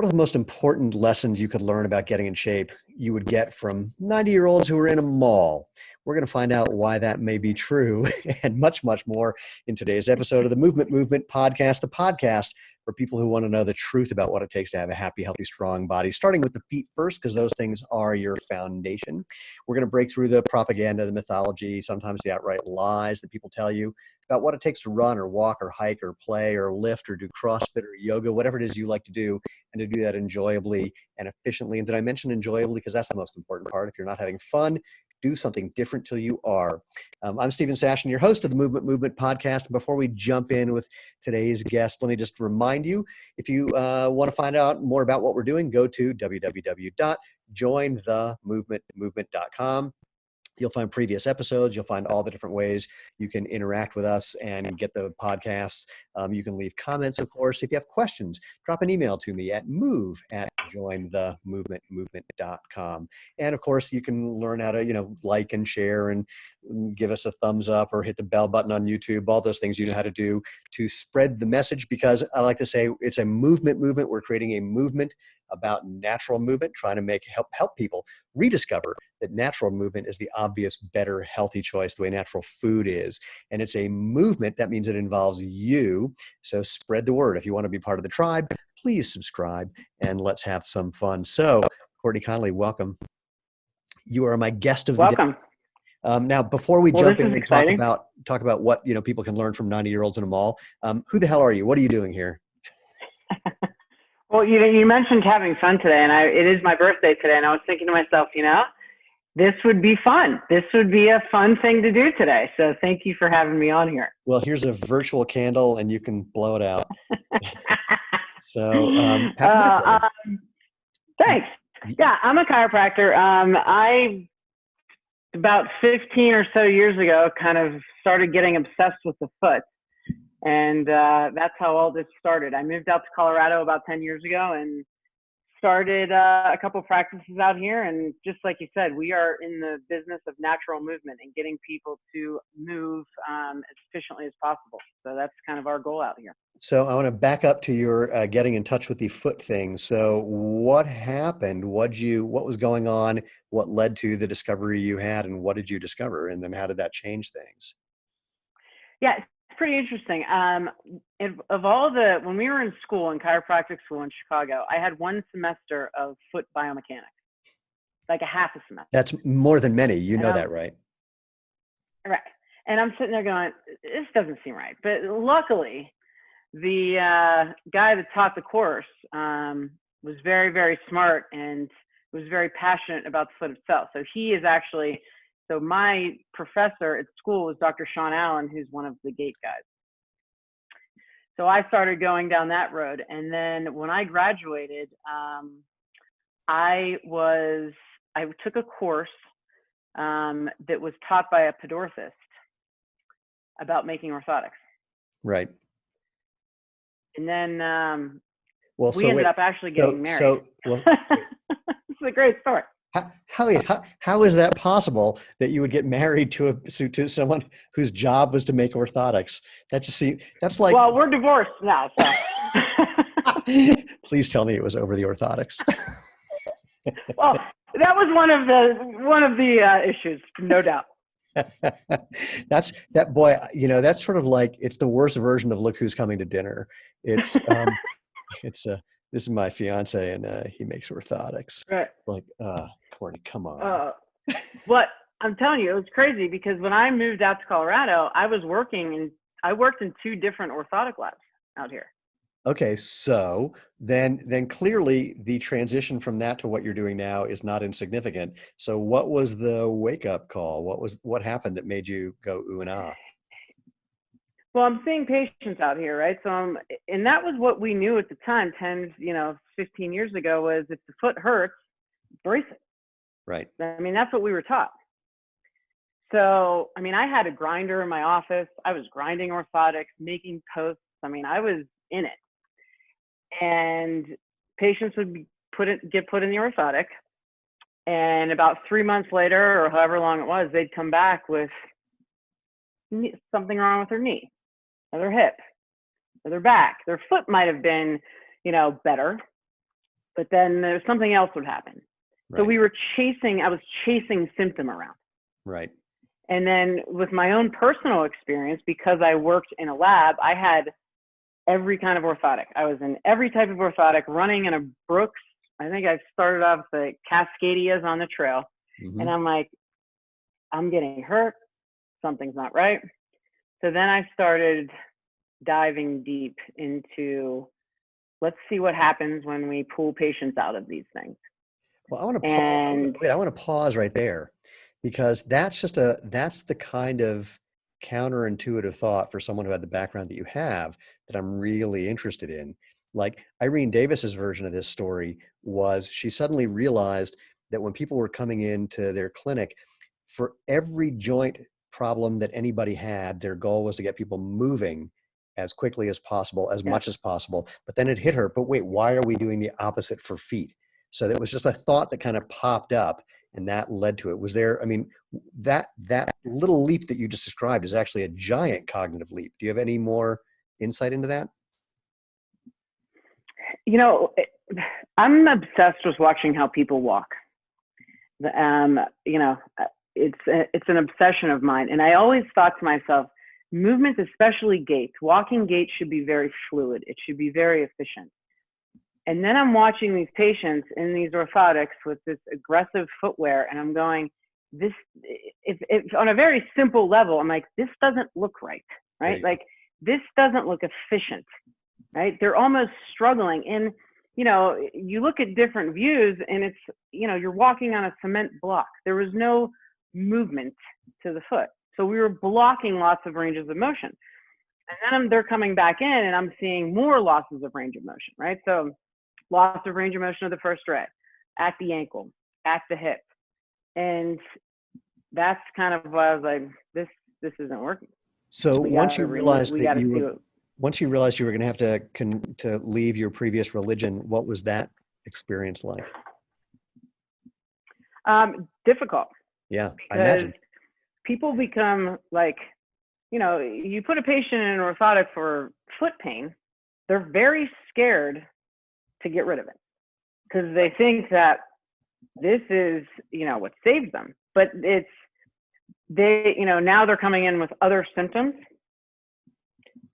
What are the most important lessons you could learn about getting in shape you would get from 90-year-olds who are in a mall? We're going to find out why that may be true and much, much more in today's episode of the Movement Podcast, the podcast for people who want to know the truth about what it takes to have a happy, healthy, strong body, starting with the feet first, because those things are your foundation. We're going to break through the propaganda, the mythology, sometimes the outright lies that people tell you about what it takes to run or walk or hike or play or lift or do CrossFit or yoga, whatever it is you like to do, and to do that enjoyably and efficiently. And did I mention enjoyably? Because that's the most important part. If you're not having fun, do something different till you are. I'm Stephen Sashin, your host of the Movement Podcast. Before we jump in with today's guest, let me just remind you, if you want to find out more about what we're doing, go to www.jointhemovementmovement.com. You'll find previous episodes. You'll find all the different ways you can interact with us and get the podcasts. You can leave comments, of course. If you have questions, drop an email to me at move@jointhemovementmovement.com. And of course, you can learn how to, like and share and give us a thumbs up or hit the bell button on YouTube. All those things you know how to do to spread the message, because I like to say it's a movement. We're creating a movement about natural movement, trying to help people rediscover that natural movement is the obvious, better, healthy choice, the way natural food is. And it's a movement. That means it involves you. So spread the word. If you want to be part of the tribe, please subscribe and let's have some fun. So, Courtney Conley, welcome. You are my guest of the day. Welcome. Now, before we jump in and exciting. talk about what people can learn from 90-year-olds in a mall, who the hell are you? What are you doing here? Well, you mentioned having fun today, and it is my birthday today, and I was thinking to myself, this would be fun. This would be a fun thing to do today. So thank you for having me on here. Well, here's a virtual candle, and you can blow it out. So, happy birthday. Thanks. Yeah, I'm a chiropractor. I, about 15 or so years ago, kind of started getting obsessed with the foot. And that's how all this started. I moved out to Colorado about 10 years ago and started a couple practices out here. And just like you said, we are in the business of natural movement and getting people to move as efficiently as possible. So that's kind of our goal out here. So I want to back up to your getting in touch with the foot thing. So what happened? What was going on? What led to the discovery you had, and what did you discover? And then how did that change things? Yeah. Pretty interesting. When we were in school, in chiropractic school in Chicago, I had one semester of foot biomechanics, like a half a semester. That's more than many. You know that, right? Right. And I'm sitting there going, this doesn't seem right. But luckily, the guy that taught the course was very, very smart and was very passionate about the foot itself. So my professor at school was Dr. Sean Allen, who's one of the Gait guys. So I started going down that road. And then when I graduated, I took a course that was taught by a podorthist about making orthotics. Right. And then we ended up actually getting married. It's a great story. How is that possible that you would get married to someone whose job was to make orthotics? That's like. Well, we're divorced now. So. Please tell me it was over the orthotics. Well, that was one of the issues, no doubt. That's sort of like, it's the worst version of Look Who's Coming to Dinner. It's this is my fiance and he makes orthotics. Right. Like, Courtney, come on. What I'm telling you, it was crazy because when I moved out to Colorado, I worked in 2 different orthotic labs out here. Okay, so then clearly the transition from that to what you're doing now is not insignificant. So what was the wake up call? What happened that made you go ooh and ah? Well, I'm seeing patients out here, right? So, and that was what we knew at the time, 15 years ago, was if the foot hurts, brace it. Right. I mean, that's what we were taught. So, I mean, I had a grinder in my office. I was grinding orthotics, making posts. I mean, I was in it. And patients would get put in the orthotic. And about 3 months later, or however long it was, they'd come back with something wrong with their knee, or their hip, or their back. Their foot might have been, better, but then there's something else would happen. So Right. I was chasing symptom around. Right. And then with my own personal experience, because I worked in a lab, I had every kind of orthotic. I was in every type of orthotic, running in a Brooks. I think I started off the Cascadias on the trail. Mm-hmm. And I'm like, I'm getting hurt. Something's not right. So then I started diving deep into, let's see what happens when we pull patients out of these things. Well, I want to And pause. I want to pause right there, because that's the kind of counterintuitive thought for someone who had the background that you have that I'm really interested in. Like Irene Davis's version of this story was, she suddenly realized that when people were coming into their clinic, for every joint problem that anybody had, their goal was to get people moving as quickly as possible, as much as possible. But then it hit her, but wait, why are we doing the opposite for feet? So that was just a thought that kind of popped up, and that led to it. Was there, I mean, that little leap that you just described is actually a giant cognitive leap. Do you have any more insight into that? you know, I'm obsessed with watching how people walk. You know, it's an obsession of mine. And I always thought to myself, movement, especially gait, walking gait, should be very fluid. It should be very efficient. And then I'm watching these patients in these orthotics with this aggressive footwear, and I'm going, this, if on a very simple level, I'm like, this doesn't look right, right? Like, this doesn't look efficient, right? They're almost struggling. And, you know, you look at different views and it's, you know, you're walking on a cement block. There was no movement to the foot. So we were blocking lots of ranges of motion. And then they're coming back in and I'm seeing more losses of range of motion, right? So loss of range of motion of the first ray, at the ankle, at the hip. And that's kind of why I was like, this isn't working. So once you realized you were going to have to leave your previous religion, what was that experience like? Difficult. Yeah, I imagine. People become like, you know, you put a patient in an orthotic for foot pain, they're very scared to get rid of it because they think that this is, you know, what saves them. But you know, now they're coming in with other symptoms.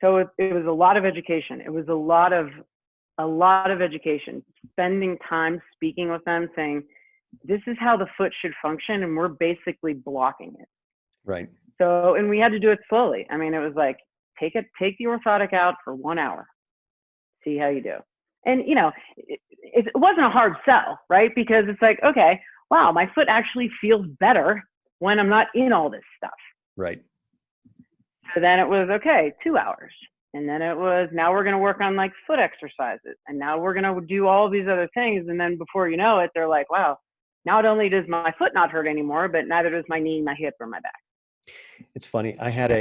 So it was a lot of education. It was a lot of education, spending time speaking with them, saying, this is how the foot should function, and we're basically blocking it. Right. So, and we had to do it slowly. I mean, it was like, take the orthotic out for 1 hour, see how you do. And, you know, it wasn't a hard sell, right? Because it's like, okay, wow, my foot actually feels better when I'm not in all this stuff. Right. So then it was, okay, 2 hours. And then it was, now we're going to work on like foot exercises. And now we're going to do all these other things. And then before you know it, they're like, wow, not only does my foot not hurt anymore, but neither does my knee, my hip, or my back. It's funny. I had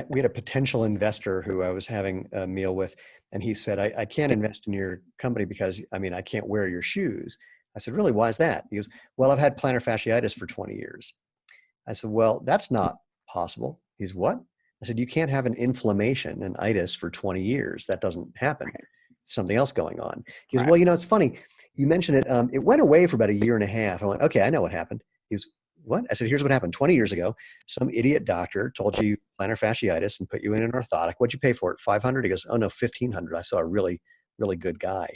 we had a potential investor who I was having a meal with, and he said, I can't invest in your company because, I mean, I can't wear your shoes. I said, really? Why is that? He goes, well, I've had plantar fasciitis for 20 years. I said, well, that's not possible. He's, what? I said, you can't have an inflammation, an itis, for 20 years. That doesn't happen. Right. Something else going on. He goes, Right. well, you know, it's funny. You mentioned it. It went away for about 1.5 years. I went, okay, I know what happened. He goes, what? I said, here's what happened. 20 years ago, some idiot doctor told you plantar fasciitis and put you in an orthotic. What'd you pay for it? $500? He goes, oh no, $1,500. I saw a really, really good guy.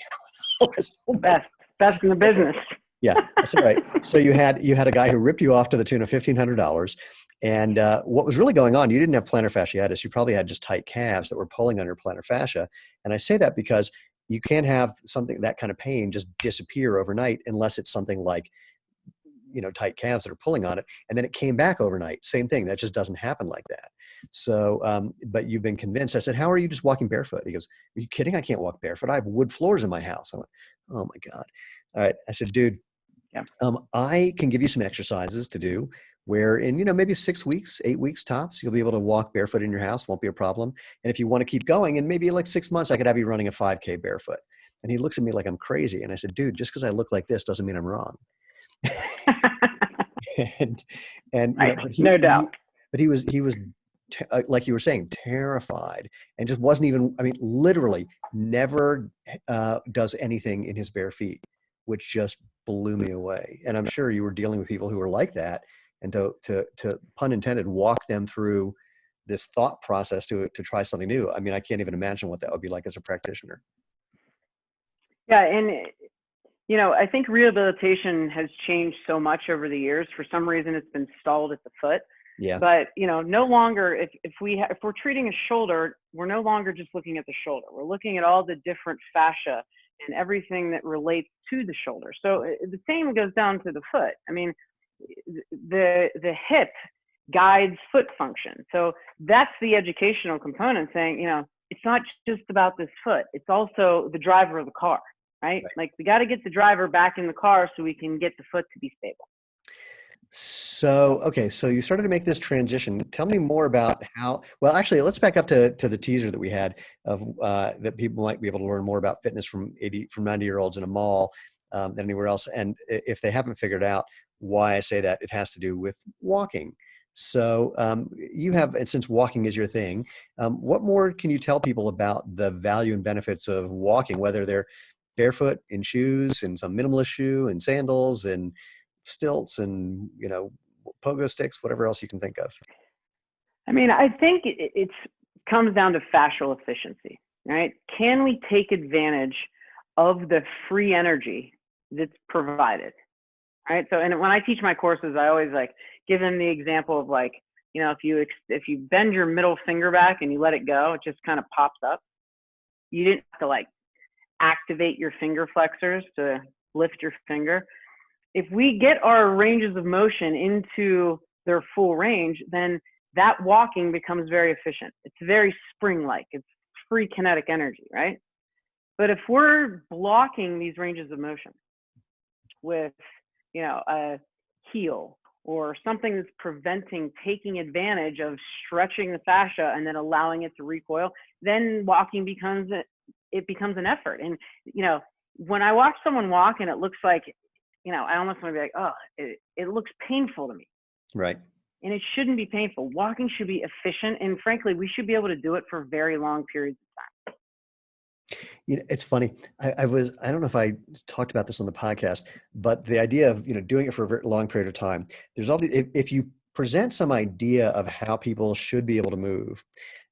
Best in the business. Yeah, that's right. So you had a guy who ripped you off to the tune of $1,500. And what was really going on, you didn't have plantar fasciitis. You probably had just tight calves that were pulling on your plantar fascia. And I say that because you can't have that kind of pain just disappear overnight unless it's something like, you know, tight calves that are pulling on it. And then it came back overnight. Same thing. That just doesn't happen like that. So, but you've been convinced. I said, how are you just walking barefoot? He goes, are you kidding? I can't walk barefoot. I have wood floors in my house. I went, oh my God. All right. I said, dude, yeah. I can give you some exercises to do where in, you know, maybe 6 weeks, 8 weeks tops, you'll be able to walk barefoot in your house. Won't be a problem. And if you want to keep going, in maybe like 6 months, I could have you running a 5K barefoot. And he looks at me like I'm crazy. And I said, dude, just because I look like this doesn't mean I'm wrong. and right. you know, No doubt. But he was like you were saying, terrified, and just wasn't even, I mean, literally never does anything in his bare feet, which just blew me away. And I'm sure you were dealing with people who were like that, and to pun intended, walk them through this thought process to try something new. I mean, I can't even imagine what that would be like as a practitioner. Yeah, and I think rehabilitation has changed so much over the years. For some reason, it's been stalled at the foot. Yeah. But no longer, if we're treating a shoulder, we're no longer just looking at the shoulder. We're looking at all the different fascia and everything that relates to the shoulder. So the same goes down to the foot. I mean, the hip guides foot function. So that's the educational component, saying, it's not just about this foot. It's also the driver of the car, right? Like, we got to get the driver back in the car so we can get the foot to be stable. So, okay, so you started to make this transition. Tell me more about how, well, actually, let's back up to the teaser that we had of that people might be able to learn more about fitness from 90-year-olds in a mall than anywhere else. And if they haven't figured out why I say that, it has to do with walking. So you have, and since walking is your thing, what more can you tell people about the value and benefits of walking, whether they're barefoot, in shoes, in some minimalist shoe, in sandals, and stilts, and pogo sticks, whatever else you can think of? I mean, I think it comes down to fascial efficiency, right? Can we take advantage of the free energy that's provided, right? So, and when I teach my courses, I always give them the example of if you bend your middle finger back and you let it go, it just kind of pops up. You didn't have to activate your finger flexors to lift your finger. If we get our ranges of motion into their full range, then that walking becomes very efficient. It's very spring-like. It's free kinetic energy, right? But if we're blocking these ranges of motion with, a heel or something that's preventing taking advantage of stretching the fascia and then allowing it to recoil, then walking becomes an effort. And, when I watch someone walk and it looks like, I almost want to be like, oh, it looks painful to me. Right. And it shouldn't be painful. Walking should be efficient. And frankly, we should be able to do it for very long periods of time. It's funny. I don't know if I talked about this on the podcast, but the idea of, doing it for a very long period of time, there's all if you present some idea of how people should be able to move,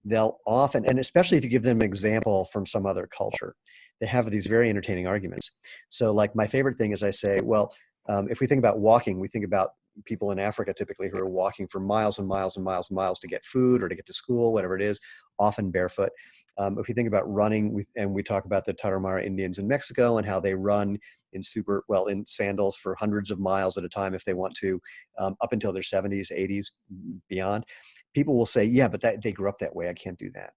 they'll often, and especially if you give them an example from some other culture, they have these very entertaining arguments. So my favorite thing is I say, well, if we think about walking, we think about people in Africa typically who are walking for miles and miles and miles and miles to get food or to get to school, whatever it is, often barefoot. If you think about running, we talk about the Tarahumara Indians in Mexico and how they run in sandals for hundreds of miles at a time if they want to, up until their 70s, 80s, beyond. People will say, yeah, but they grew up that way. I can't do that.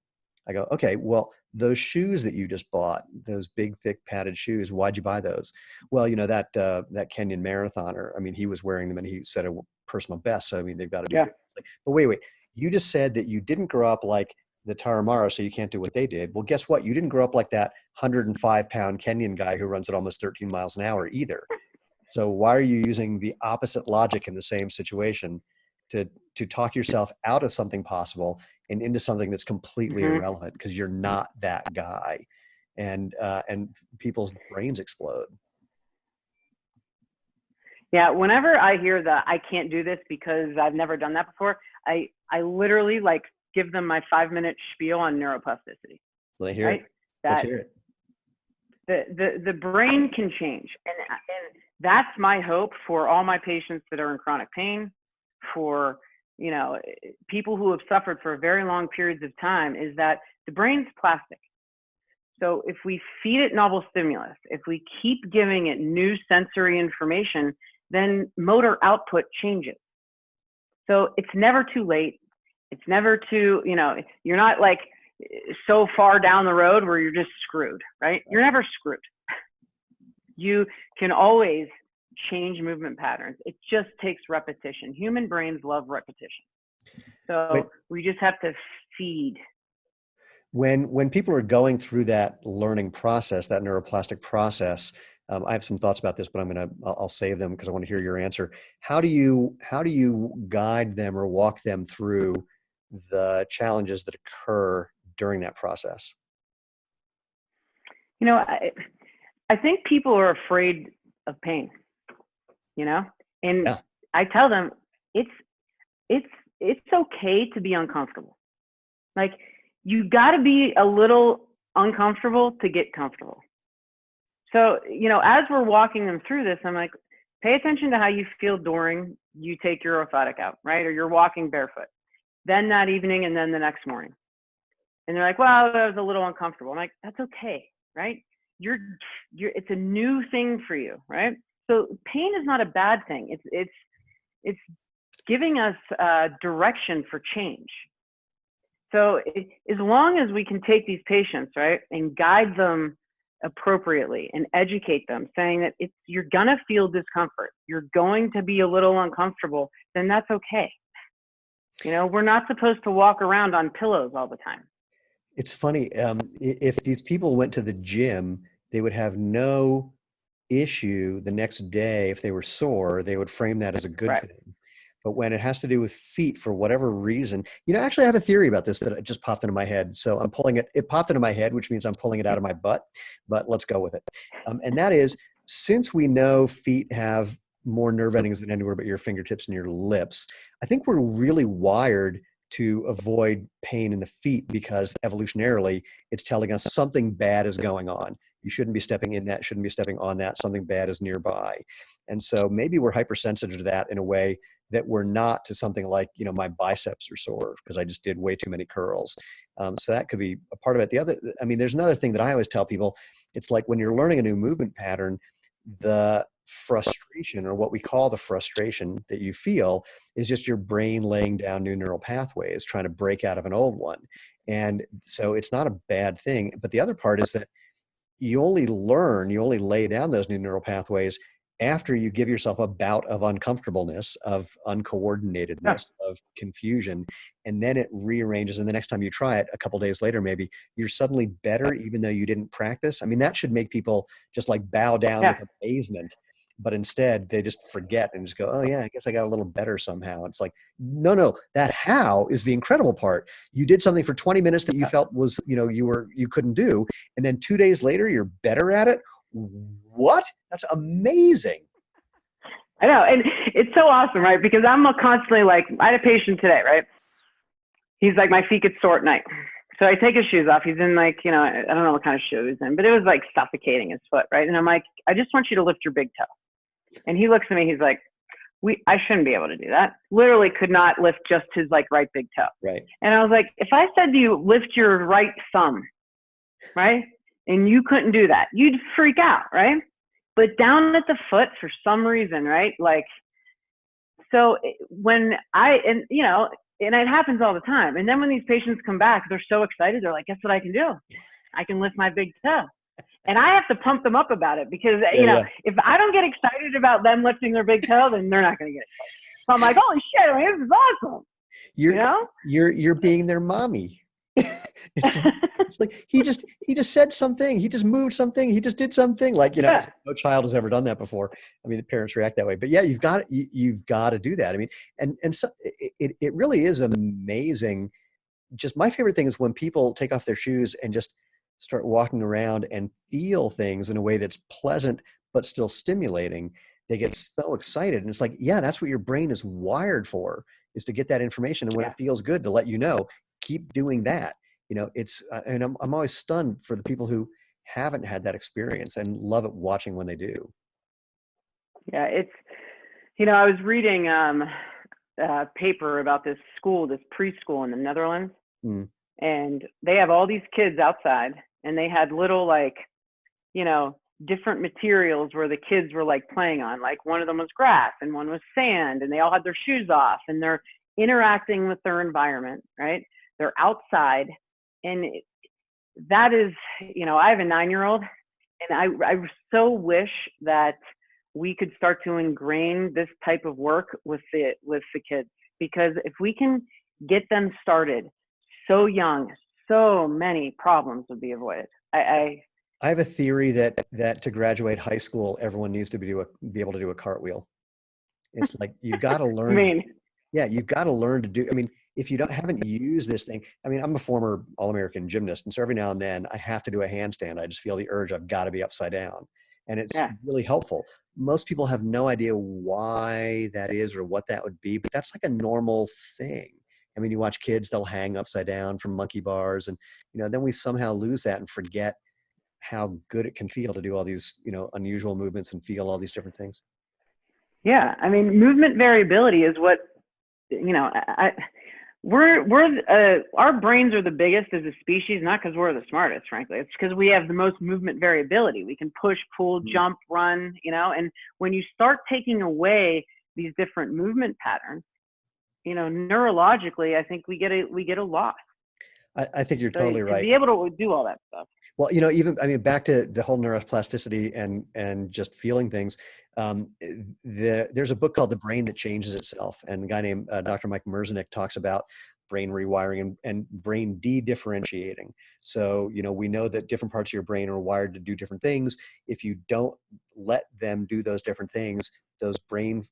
I go, okay, well, those shoes that you just bought, those big, thick, padded shoes, why'd you buy those? Well, that Kenyan marathoner, I mean, he was wearing them and he set a personal best. So, I mean, they've got to be. Yeah. But wait, you just said that you didn't grow up like the Tarahumara, so you can't do what they did. Well, guess what? You didn't grow up like that 105-pound Kenyan guy who runs at almost 13 miles an hour either. So why are you using the opposite logic in the same situation to talk yourself out of something possible and into something that's completely irrelevant because you're not that guy, and people's brains explode. Yeah, whenever I hear that I can't do this because I've never done that before, I literally give them my 5-minute spiel on neuroplasticity. Let me hear it. Let's hear it. The brain can change, and that's my hope for all my patients that are in chronic pain, for people who have suffered for very long periods of time, is that the brain's plastic. So if we feed it novel stimulus, if we keep giving it new sensory information, then motor output changes. So it's never too late. It's never too, you're not so far down the road where you're just screwed, right? You're never screwed. You can always change movement patterns. It just takes repetition. Human brains love repetition. So we just have to feed. When people are going through that learning process, that neuroplastic process, I have some thoughts about this, but I'll save them because I want to hear your answer. How do you guide them or walk them through the challenges that occur during that process? You know, I think people are afraid of pain, you know, and Yeah. I tell them it's okay to be uncomfortable. Like, you got to be a little uncomfortable to get comfortable. So, you know, as we're walking them through this, I'm like, pay attention to how you feel during you take your orthotic out, right? Or you're walking barefoot, then that evening, and then the next morning. And they're like, well, that was a little uncomfortable. I'm like, that's okay, right? It's a new thing for you, right? So pain is not a bad thing. It's giving us direction for change. So as long as we can take these patients, right, and guide them appropriately and educate them, saying that you're gonna feel discomfort, you're going to be a little uncomfortable, then that's okay. You know, we're not supposed to walk around on pillows all the time. It's funny. If these people went to the gym, they would have no issue the next day. If they were sore, they would frame that as a good Right. thing. But when it has to do with feet, for whatever reason, actually I have a theory about this that just popped into my head. So I'm pulling it. It popped into my head, which means I'm pulling it out of my butt, but let's go with it. And that is, since we know feet have more nerve endings than anywhere but your fingertips and your lips, I think we're really wired to avoid pain in the feet because evolutionarily it's telling us something bad is going on. You shouldn't be stepping in that, shouldn't be stepping on that, something bad is nearby. And so maybe we're hypersensitive to that in a way that we're not to something like, my biceps are sore because I just did way too many curls. So that could be a part of it. There's another thing that I always tell people. It's like when you're learning a new movement pattern, the frustration, or what we call the frustration that you feel, is just your brain laying down new neural pathways, trying to break out of an old one. And so it's not a bad thing. But the other part is that you only lay down those new neural pathways after you give yourself a bout of uncomfortableness, of uncoordinatedness, of confusion, and then it rearranges. And the next time you try it, a couple days later, maybe you're suddenly better, even though you didn't practice. That should make people just like bow down with amazement. But instead, they just forget and just go, oh yeah, I guess I got a little better somehow. It's like, no, that how is the incredible part. You did something for 20 minutes that you felt was, you couldn't do. And then 2 days later, you're better at it. What? That's amazing. I know. And it's so awesome, right? Because I'm constantly like, I had a patient today, right? He's like, my feet get sore at night. So I take his shoes off. He's in like, I don't know what kind of shoe he's in, but it was like suffocating his foot, right? And I'm like, I just want you to lift your big toe. And he looks at me, he's like, I shouldn't be able to do that. Literally could not lift just his like right big toe. Right. And I was like, if I said to you, lift your right thumb, right? And you couldn't do that, you'd freak out, right? But down at the foot, for some reason, right? Like, so when and it happens all the time. And then when these patients come back, they're so excited. They're like, guess what I can do? I can lift my big toe. And I have to pump them up about it because, if I don't get excited about them lifting their big toe, then they're not going to get excited. So I'm like, holy shit, this is awesome. You're being their mommy. It's like he just said something, he just moved something, he just did something, like, no child has ever done that before. The parents react that way, but yeah, you've got to do that. And so it really is amazing. Just my favorite thing is when people take off their shoes and just start walking around and feel things in a way that's pleasant but still stimulating. They get so excited, and it's like, yeah, that's what your brain is wired for, is to get that information. And when it feels good, to let you know, keep doing that. And I'm always stunned for the people who haven't had that experience and love it watching when they do. Yeah, it's, I was reading a paper about this school, this preschool in the Netherlands, and they have all these kids outside, and they had little like, different materials where the kids were like playing on. Like one of them was grass and one was sand, and they all had their shoes off and they're interacting with their environment, right? They're outside. And that is, I have a 9-year-old, and I so wish that we could start to ingrain this type of work with the kids, because if we can get them started so young, so many problems would be avoided. I have a theory that to graduate high school, everyone needs to be able to do a cartwheel. It's like, you've got to learn. You've got to learn to do. if you haven't used this thing, I mean, I'm a former All-American gymnast, and so every now and then I have to do a handstand. I just feel the urge, I've got to be upside down. And it's Yeah. really helpful. Most people have no idea why that is or what that would be, but that's like a normal thing. I mean, you watch kids, they'll hang upside down from monkey bars, and, then we somehow lose that and forget how good it can feel to do all these, unusual movements and feel all these different things. Yeah. I mean, movement variability is what, our brains are the biggest as a species, not because we're the smartest, frankly. It's because we have the most movement variability. We can push, pull, jump, run, and when you start taking away these different movement patterns, neurologically, I think we get a loss. I think you're totally right. To be able to do all that stuff. Well, back to the whole neuroplasticity and just feeling things. There's a book called The Brain That Changes Itself, and a guy named Dr. Mike Merzenich talks about brain rewiring and brain de-differentiating. So, we know that different parts of your brain are wired to do different things. If you don't let them do those different things, those brain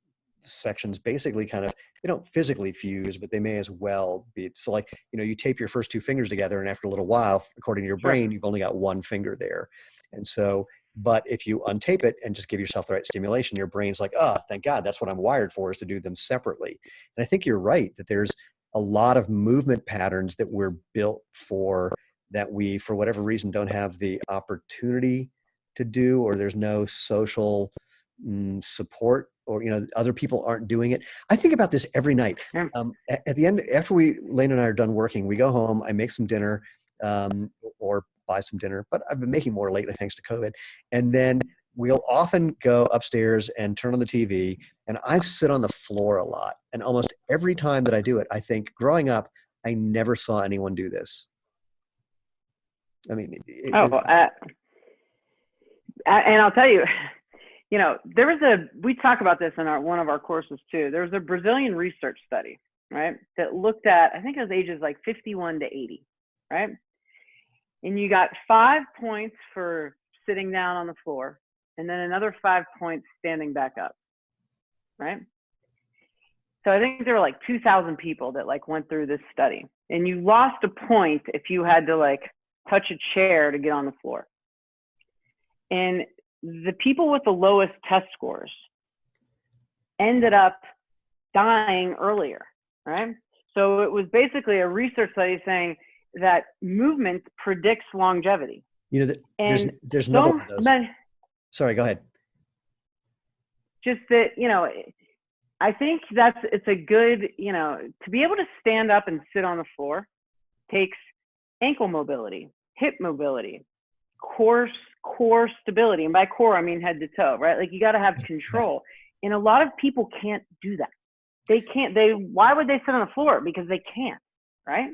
sections basically kind of, they don't physically fuse, but they may as well be. So like, you tape your first two fingers together, and after a little while, according to your brain, you've only got one finger there. And so, but if you untape it and just give yourself the right stimulation, your brain's like, oh, thank God, that's what I'm wired for, is to do them separately. And I think you're right that there's a lot of movement patterns that we're built for that we, for whatever reason, don't have the opportunity to do, or there's no social support, or other people aren't doing it. I think about this every night. At the end, after Lane and I are done working, we go home, I make some dinner, or buy some dinner, but I've been making more lately thanks to COVID. And then we'll often go upstairs and turn on the TV, and I sit on the floor a lot. And almost every time that I do it, I think, growing up, I never saw anyone do this. I mean, and I'll tell you, we talk about this in one of our courses too. There was a Brazilian research study, right, that looked at, I think it was ages like 51 to 80, right? And you got 5 points for sitting down on the floor, and then another 5 points standing back up, right? So I think there were like 2,000 people that went through this study, and you lost a point if you had to touch a chair to get on the floor. And the people with the lowest test scores ended up dying earlier, right? So it was basically a research study saying that movement predicts longevity. There's another one of those. Sorry, go ahead. Just that, I think it's a good, to be able to stand up and sit on the floor takes ankle mobility, hip mobility, core stability. And by core, I mean head to toe, right? You got to have control. And a lot of people can't do that. They can't. Why would they sit on the floor? Because they can't, right?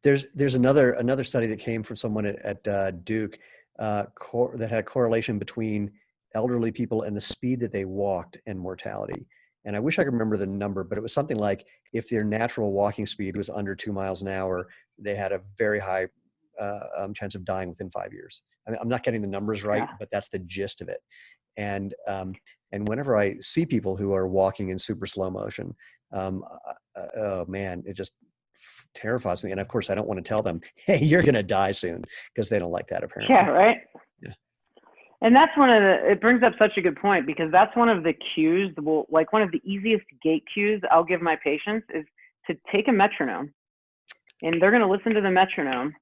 There's another study that came from someone at Duke that had a correlation between elderly people and the speed that they walked and mortality. And I wish I could remember the number, but it was something like, if their natural walking speed was under 2 miles an hour, they had a very high chance of dying within 5 years. I mean, I'm not getting the numbers right, but that's the gist of it. And whenever I see people who are walking in super slow motion, oh man, it just terrifies me. And of course, I don't want to tell them, hey, you're going to die soon, because they don't like that, apparently. Yeah, right. Yeah. And that's it brings up such a good point, because that's one of the cues, one of the easiest gait cues I'll give my patients is to take a metronome, and they're going to listen to the metronome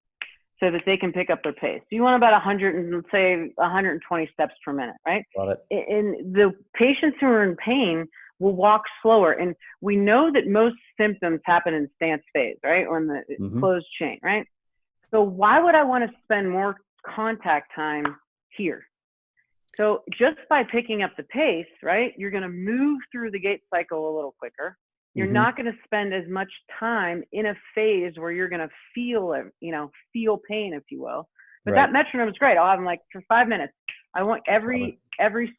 so that they can pick up their pace. You want about 120 steps per minute, right? Love it. And the patients who are in pain will walk slower. And we know that most symptoms happen in stance phase, right? Or in the closed chain, right? So why would I want to spend more contact time here? So just by picking up the pace, right, you're going to move through the gait cycle a little quicker. You're not going to spend as much time in a phase where you're going to feel pain, if you will. But that metronome is great. I'll have them for 5 minutes. I want every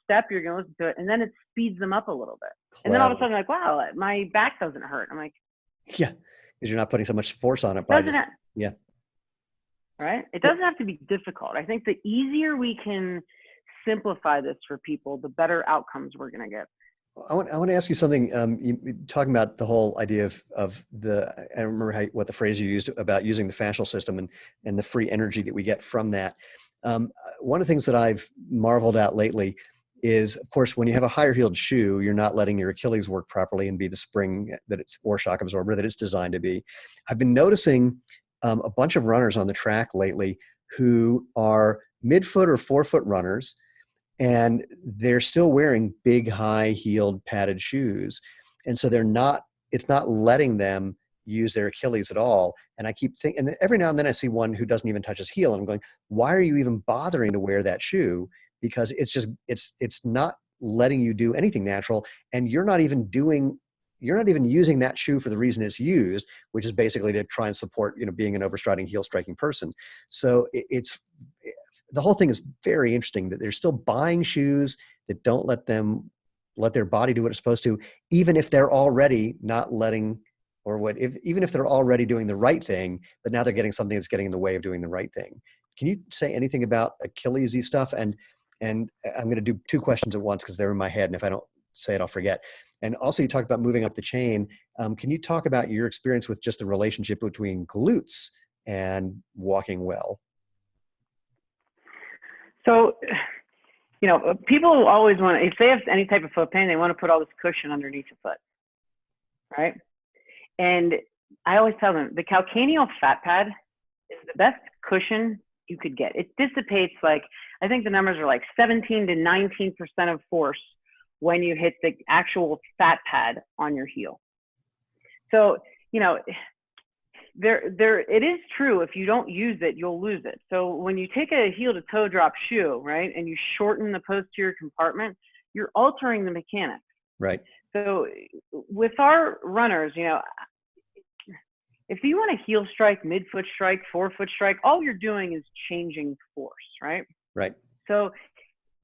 step you're going to listen to it, and then it speeds them up a little bit. Clever. And then all of a sudden, wow, my back doesn't hurt. I'm like, yeah, because you're not putting so much force on it. Yeah. Right. It doesn't have to be difficult. I think the easier we can simplify this for people, the better outcomes we're going to get. I want to ask you something. Talking about the whole idea I don't remember what the phrase you used about using the fascial system and the free energy that we get from that. One of the things that I've marveled at lately is, of course, when you have a higher heeled shoe, you're not letting your Achilles work properly and be the spring or shock absorber that it's designed to be. I've been noticing a bunch of runners on the track lately who are midfoot or forefoot runners, and they're still wearing big, high heeled padded shoes. And so it's not letting them use their Achilles at all. And I keep thinking, and every now and then I see one who doesn't even touch his heel, and I'm going, why are you even bothering to wear that shoe? Because it's not letting you do anything natural. And you're not even using that shoe for the reason it's used, which is basically to try and support, being an overstriding heel striking person. So the whole thing is very interesting that they're still buying shoes that don't let their body do what it's supposed to, even if they're already not letting, even if they're already doing the right thing, but now they're getting something that's getting in the way of doing the right thing. Can you say anything about Achilles-y stuff? And I'm going to do two questions at once because they're in my head, and if I don't say it, I'll forget. And also, you talked about moving up the chain. Can you talk about your experience with just the relationship between glutes and walking well? So, people always want to, if they have any type of foot pain, they want to put all this cushion underneath the foot, right? And I always tell them the calcaneal fat pad is the best cushion you could get. It dissipates I think the numbers are 17 to 19% of force when you hit the actual fat pad on your heel. So, it is true, if you don't use it, you'll lose it. So when you take a heel to toe drop shoe, right, and you shorten the posterior compartment, you're altering the mechanics. Right. So with our runners, if you want to heel strike, midfoot strike, forefoot strike, all you're doing is changing force, right? Right. So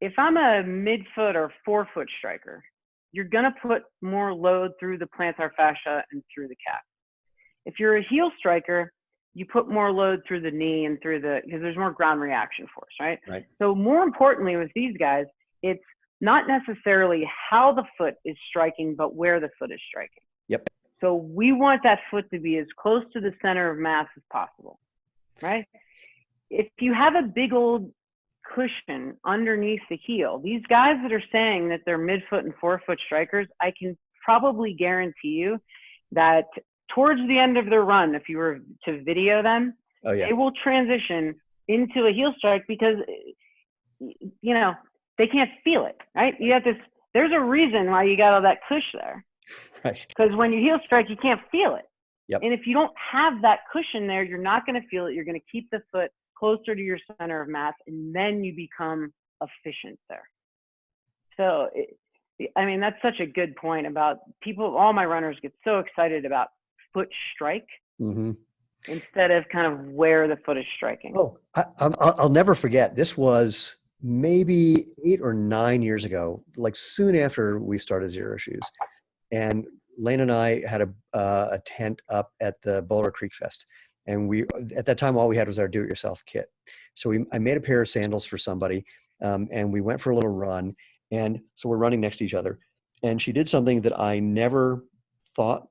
if I'm a midfoot or forefoot striker, you're going to put more load through the plantar fascia and through the calf. If you're a heel striker, you put more load through the knee and because there's more ground reaction force, right? Right. So more importantly with these guys, it's not necessarily how the foot is striking, but where the foot is striking. Yep. So we want that foot to be as close to the center of mass as possible, right? If you have a big old cushion underneath the heel, these guys that are saying that they're midfoot and forefoot strikers, I can probably guarantee you that towards the end of their run, if you were to video them, they will transition into a heel strike because, they can't feel it, right? You have this, there's a reason why you got all that cush there. Right. Because when you heel strike, you can't feel it. Yep. And if you don't have that cushion there, you're not going to feel it. You're going to keep the foot closer to your center of mass, and then you become efficient there. So, that's such a good point about people. All my runners get so excited about foot strike instead of kind of where the foot is striking. Oh, I'll never forget. This was maybe 8 or 9 years ago, soon after we started Zero Shoes. And Lane and I had a tent up at the Boulder Creek Fest. And at that time, all we had was our do-it-yourself kit. So I made a pair of sandals for somebody, and we went for a little run. And so we're running next to each other. And she did something that I never thought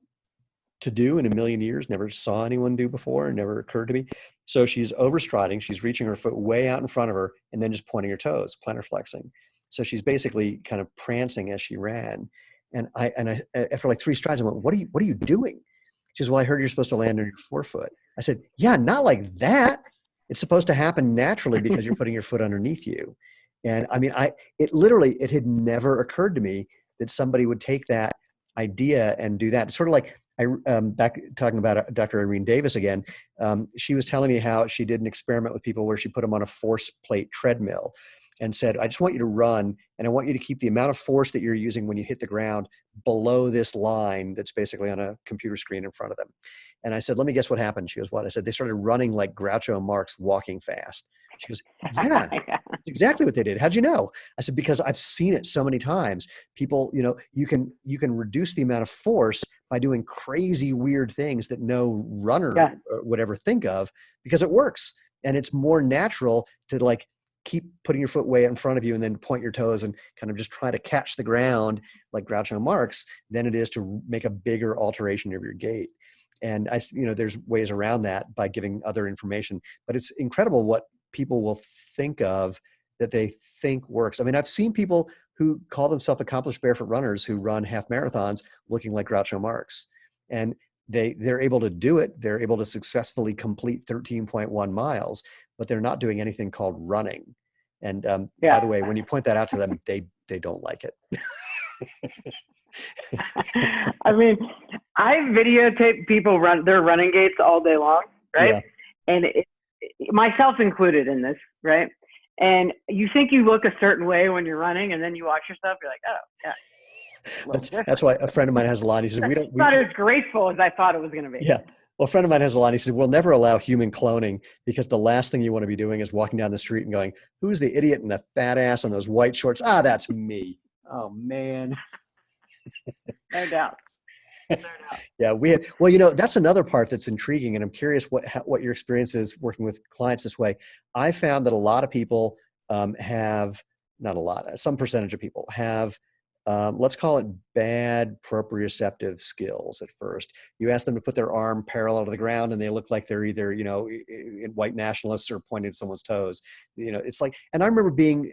to do in a million years, never saw anyone do before, and never occurred to me. So she's overstriding, she's reaching her foot way out in front of her, and then just pointing her toes, plantar flexing. So she's basically kind of prancing as she ran. And I after 3 strides, I went, what are you doing? She says, well, I heard you're supposed to land on your forefoot. I said, yeah, not like that. It's supposed to happen naturally because you're putting your foot underneath you. And it had never occurred to me that somebody would take that idea and do that. It's sort of like, back talking about Dr. Irene Davis again, she was telling me how she did an experiment with people where she put them on a force plate treadmill and said, I just want you to run, and I want you to keep the amount of force that you're using when you hit the ground below this line that's basically on a computer screen in front of them. And I said, let me guess what happened. She goes, what? I said, they started running like Groucho Marx, walking fast. She goes, yeah, that's exactly what they did. How'd you know? I said, because I've seen it so many times. People, you can reduce the amount of force by doing crazy, weird things that no runner would ever think of, because it works. And it's more natural to keep putting your foot way in front of you and then point your toes and kind of just try to catch the ground like Groucho Marx than it is to make a bigger alteration of your gait. And there's ways around that by giving other information, but it's incredible what people will think of that they think works. I mean, I've seen people who call themselves accomplished barefoot runners who run half marathons looking like Groucho Marx, and they're able to do it. They're able to successfully complete 13.1 miles, but they're not doing anything called running. And by the way, when you point that out to them, they don't like it. I mean, I videotape people run their running gaits all day long, right? Yeah. And myself included in this, right? And you think you look a certain way when you're running, and then you watch yourself, you're like, oh, yeah. That's why a friend of mine has a line. He says, it's not as graceful as I thought it was going to be. Yeah. Well, a friend of mine has a line. He says, we'll never allow human cloning because the last thing you want to be doing is walking down the street and going, who's the idiot in the fat ass on those white shorts? Ah, that's me. Oh, man. No doubt. Yeah, that's another part that's intriguing, and I'm curious what your experience is working with clients this way. I found that a lot of people have, not a lot, some percentage of people have, let's call it bad proprioceptive skills at first. You ask them to put their arm parallel to the ground and they look like they're either, white nationalists or pointing to someone's toes. It's like, and I remember being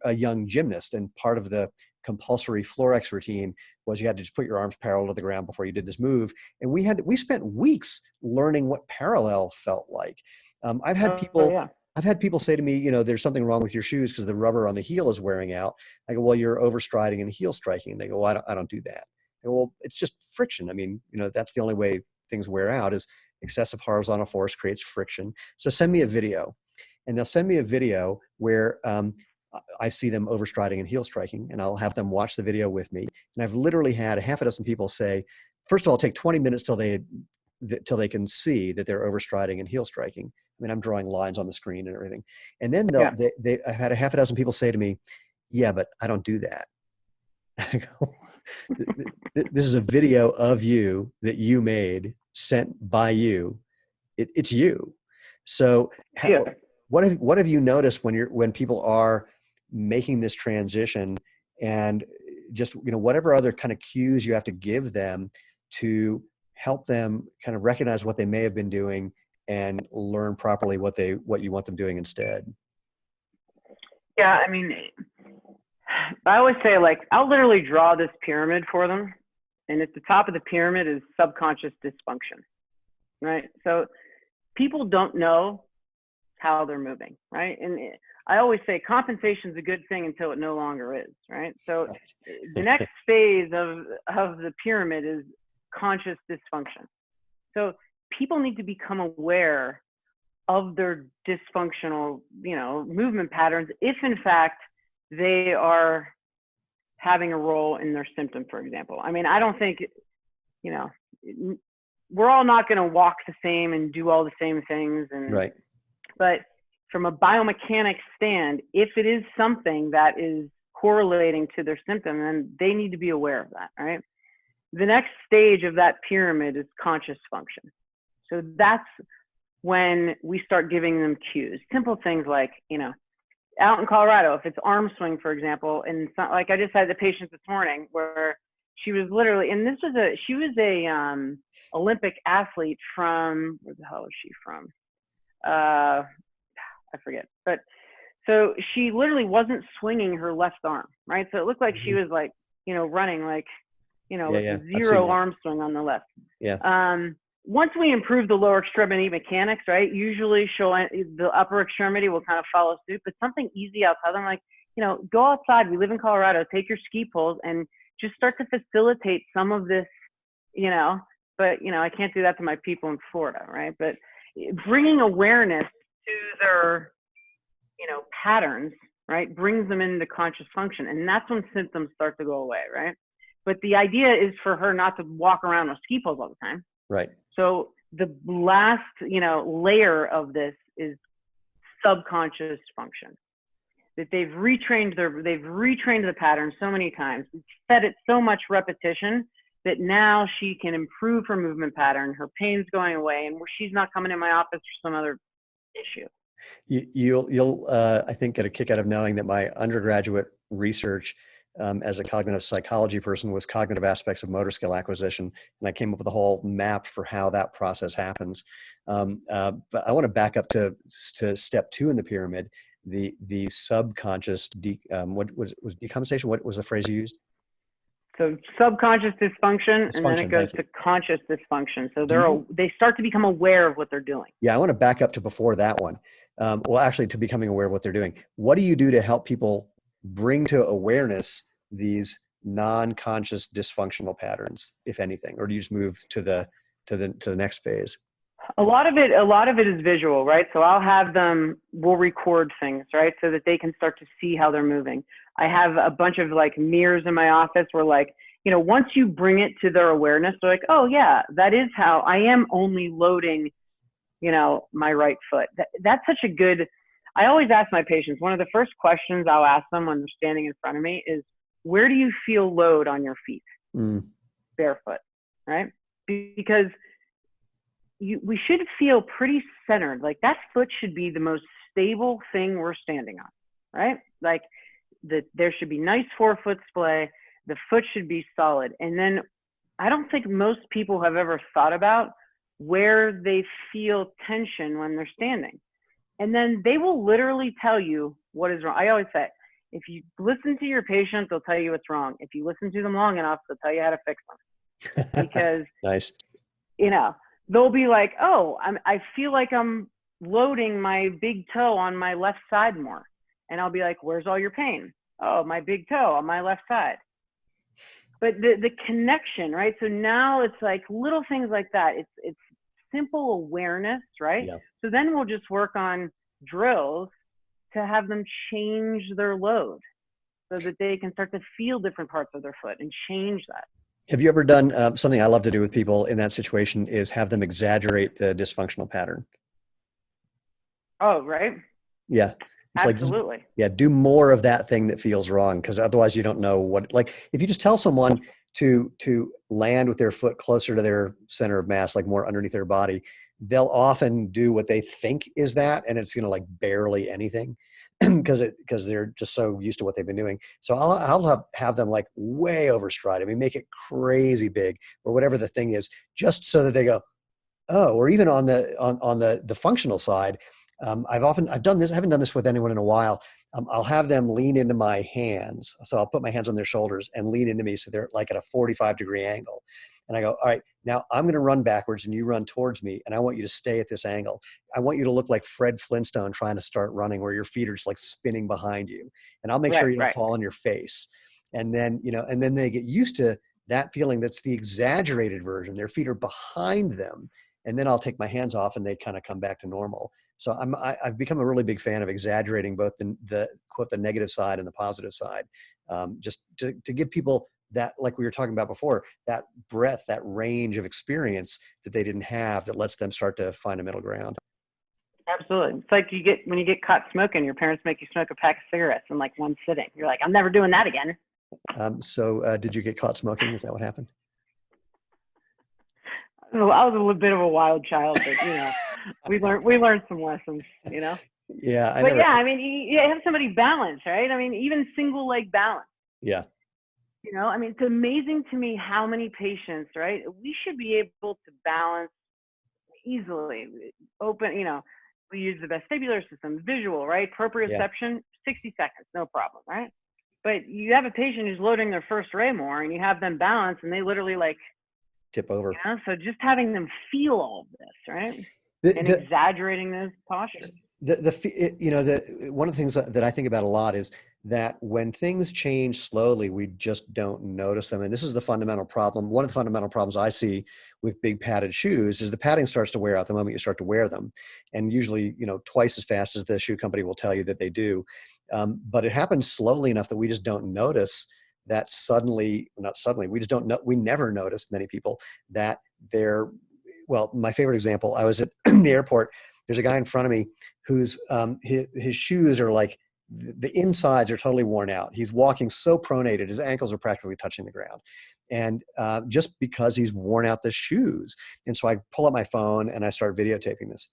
a young gymnast, and part of the compulsory Florex routine was you had to just put your arms parallel to the ground before you did this move. And we spent weeks learning what parallel felt like. I've had people say to me, there's something wrong with your shoes because the rubber on the heel is wearing out. I go, well, you're overstriding and heel striking. And they go, well, I don't do that. I go, well, it's just friction. I mean, that's the only way things wear out is excessive horizontal force creates friction. So send me a video. And they'll send me a video where I see them overstriding and heel striking, and I'll have them watch the video with me. And I've literally had a half a dozen people say, first of all, take 20 minutes till they can see that they're overstriding and heel striking. I mean, I'm drawing lines on the screen and everything. And then I've had a half a dozen people say to me, yeah, but I don't do that. I go, this is a video of you that you made, sent by you. It's you. So what have you noticed when people are making this transition, and just, whatever other kind of cues you have to give them to help them kind of recognize what they may have been doing and learn properly what you want them doing instead? Yeah. I mean, I always say, like, I'll literally draw this pyramid for them. And at the top of the pyramid is subconscious dysfunction, right? So people don't know how they're moving, right? And I always say compensation is a good thing until it no longer is, right? So the next phase of the pyramid is conscious dysfunction. So people need to become aware of their dysfunctional, movement patterns if in fact they are having a role in their symptom, for example. I mean, I don't think, we're all not going to walk the same and do all the same things. And right. But from a biomechanics stand, if it is something that is correlating to their symptom, then they need to be aware of that, right? The next stage of that pyramid is conscious function. So that's when we start giving them cues. Simple things like, out in Colorado, if it's arm swing, for example, and it's not, like I just had the patient this morning where she was literally, and she was a Olympic athlete from, where the hell is she from? I forget, but so she literally wasn't swinging her left arm, right? So it looked like she was like, running like, with zero arm swing on the left. Yeah. Once we improve the lower extremity mechanics, right, usually the upper extremity will kind of follow suit, but something easy outside. I'm like, go outside. We live in Colorado, take your ski poles and just start to facilitate some of this, but, I can't do that to my people in Florida, right? But bringing awareness to their, patterns, right, brings them into conscious function. And that's when symptoms start to go away, right? But the idea is for her not to walk around with ski poles all the time. Right. So the last, layer of this is subconscious function. That they've retrained the pattern so many times, fed it so much repetition that now she can improve her movement pattern. Her pain's going away, and she's not coming in my office for some other issue. You'll I think get a kick out of knowing that my undergraduate research as a cognitive psychology person was cognitive aspects of motor skill acquisition, and I came up with a whole map for how that process happens. But I want to back up to step 2 in the pyramid, the subconscious what was decompensation? What was the phrase you used? So subconscious dysfunction, and then it goes to conscious dysfunction. So they start to become aware of what they're doing. Yeah, I want to back up to before that one. Well, actually, to becoming aware of what they're doing. What do you do to help people bring to awareness these non-conscious dysfunctional patterns, if anything, or do you just move to the next phase? A lot of it is visual, right? So we'll record things, right? So that they can start to see how they're moving. I have a bunch of like mirrors in my office where, like, you know, once you bring it to their awareness, they're like, oh yeah, that is how I am only loading, you know, my right foot. That's such a good, I always ask my patients, one of the first questions I'll ask them when they're standing in front of me is, where do you feel load on your feet? Barefoot, right? Because we should feel pretty centered. Like that foot should be the most stable thing we're standing on, right? Like there should be nice forefoot splay. The foot should be solid. And then I don't think most people have ever thought about where they feel tension when they're standing. And then they will literally tell you what is wrong. I always say, if you listen to your patient, they'll tell you what's wrong. If you listen to them long enough, they'll tell you how to fix them. Because, nice. You know, they'll be like, oh, I feel like I'm loading my big toe on my left side more. And I'll be like, where's all your pain? Oh, my big toe on my left side. But the connection, right? So now it's like little things like that. It's simple awareness, right? Yeah. So then we'll just work on drills to have them change their load so that they can start to feel different parts of their foot and change that. Have you ever done something I love to do with people in that situation is have them exaggerate the dysfunctional pattern? Oh, right. Yeah. It's absolutely. Like, do more of that thing that feels wrong, because otherwise you don't know what, like if you just tell someone to land with their foot closer to their center of mass, like more underneath their body, they'll often do what they think is that, and it's, like barely anything because they're just so used to what they've been doing. So I'll have them like way overstride. I mean, make it crazy big or whatever the thing is, just so that they go, oh, or even on the functional side. I've done this. I haven't done this with anyone in a while. I'll have them lean into my hands. So I'll put my hands on their shoulders and lean into me. So they're like at a 45-degree angle. And I go, all right, now I'm going to run backwards and you run towards me. And I want you to stay at this angle. I want you to look like Fred Flintstone trying to start running, where your feet are just like spinning behind you. And I'll make sure you don't fall on your face. And then, and then they get used to that feeling. That's the exaggerated version. Their feet are behind them. And then I'll take my hands off and they kind of come back to normal. So I've become a really big fan of exaggerating both the quote, the negative side and the positive side, just to give people that, like we were talking about before, that breadth, that range of experience that they didn't have, that lets them start to find a middle ground. Absolutely. It's like when you get caught smoking, your parents make you smoke a pack of cigarettes in like one sitting. You're like, I'm never doing that again. So did you get caught smoking? Is that what happened? Well, I was a little bit of a wild child, but we learned some lessons, Yeah. I mean, you have somebody balance, right? I mean, even single leg balance. Yeah. I mean, it's amazing to me how many patients, right? We should be able to balance easily. Open, we use the vestibular system, visual, right? Proprioception, 60 seconds, no problem, right? But you have a patient who's loading their first ray more, and you have them balance, and they literally like tip over. So just having them feel all of this, right? Exaggerating those postures. One of the things that I think about a lot is that when things change slowly, we just don't notice them. And this is the fundamental problem. One of the fundamental problems I see with big padded shoes is the padding starts to wear out the moment you start to wear them. And usually, twice as fast as the shoe company will tell you that they do. But it happens slowly enough that we just don't notice that we just don't know. We never noticed, many people, that my favorite example, I was at the airport. There's a guy in front of me whose his shoes are like, the insides are totally worn out. He's walking so pronated, his ankles are practically touching the ground. And just because he's worn out the shoes. And so I pull up my phone and I start videotaping this.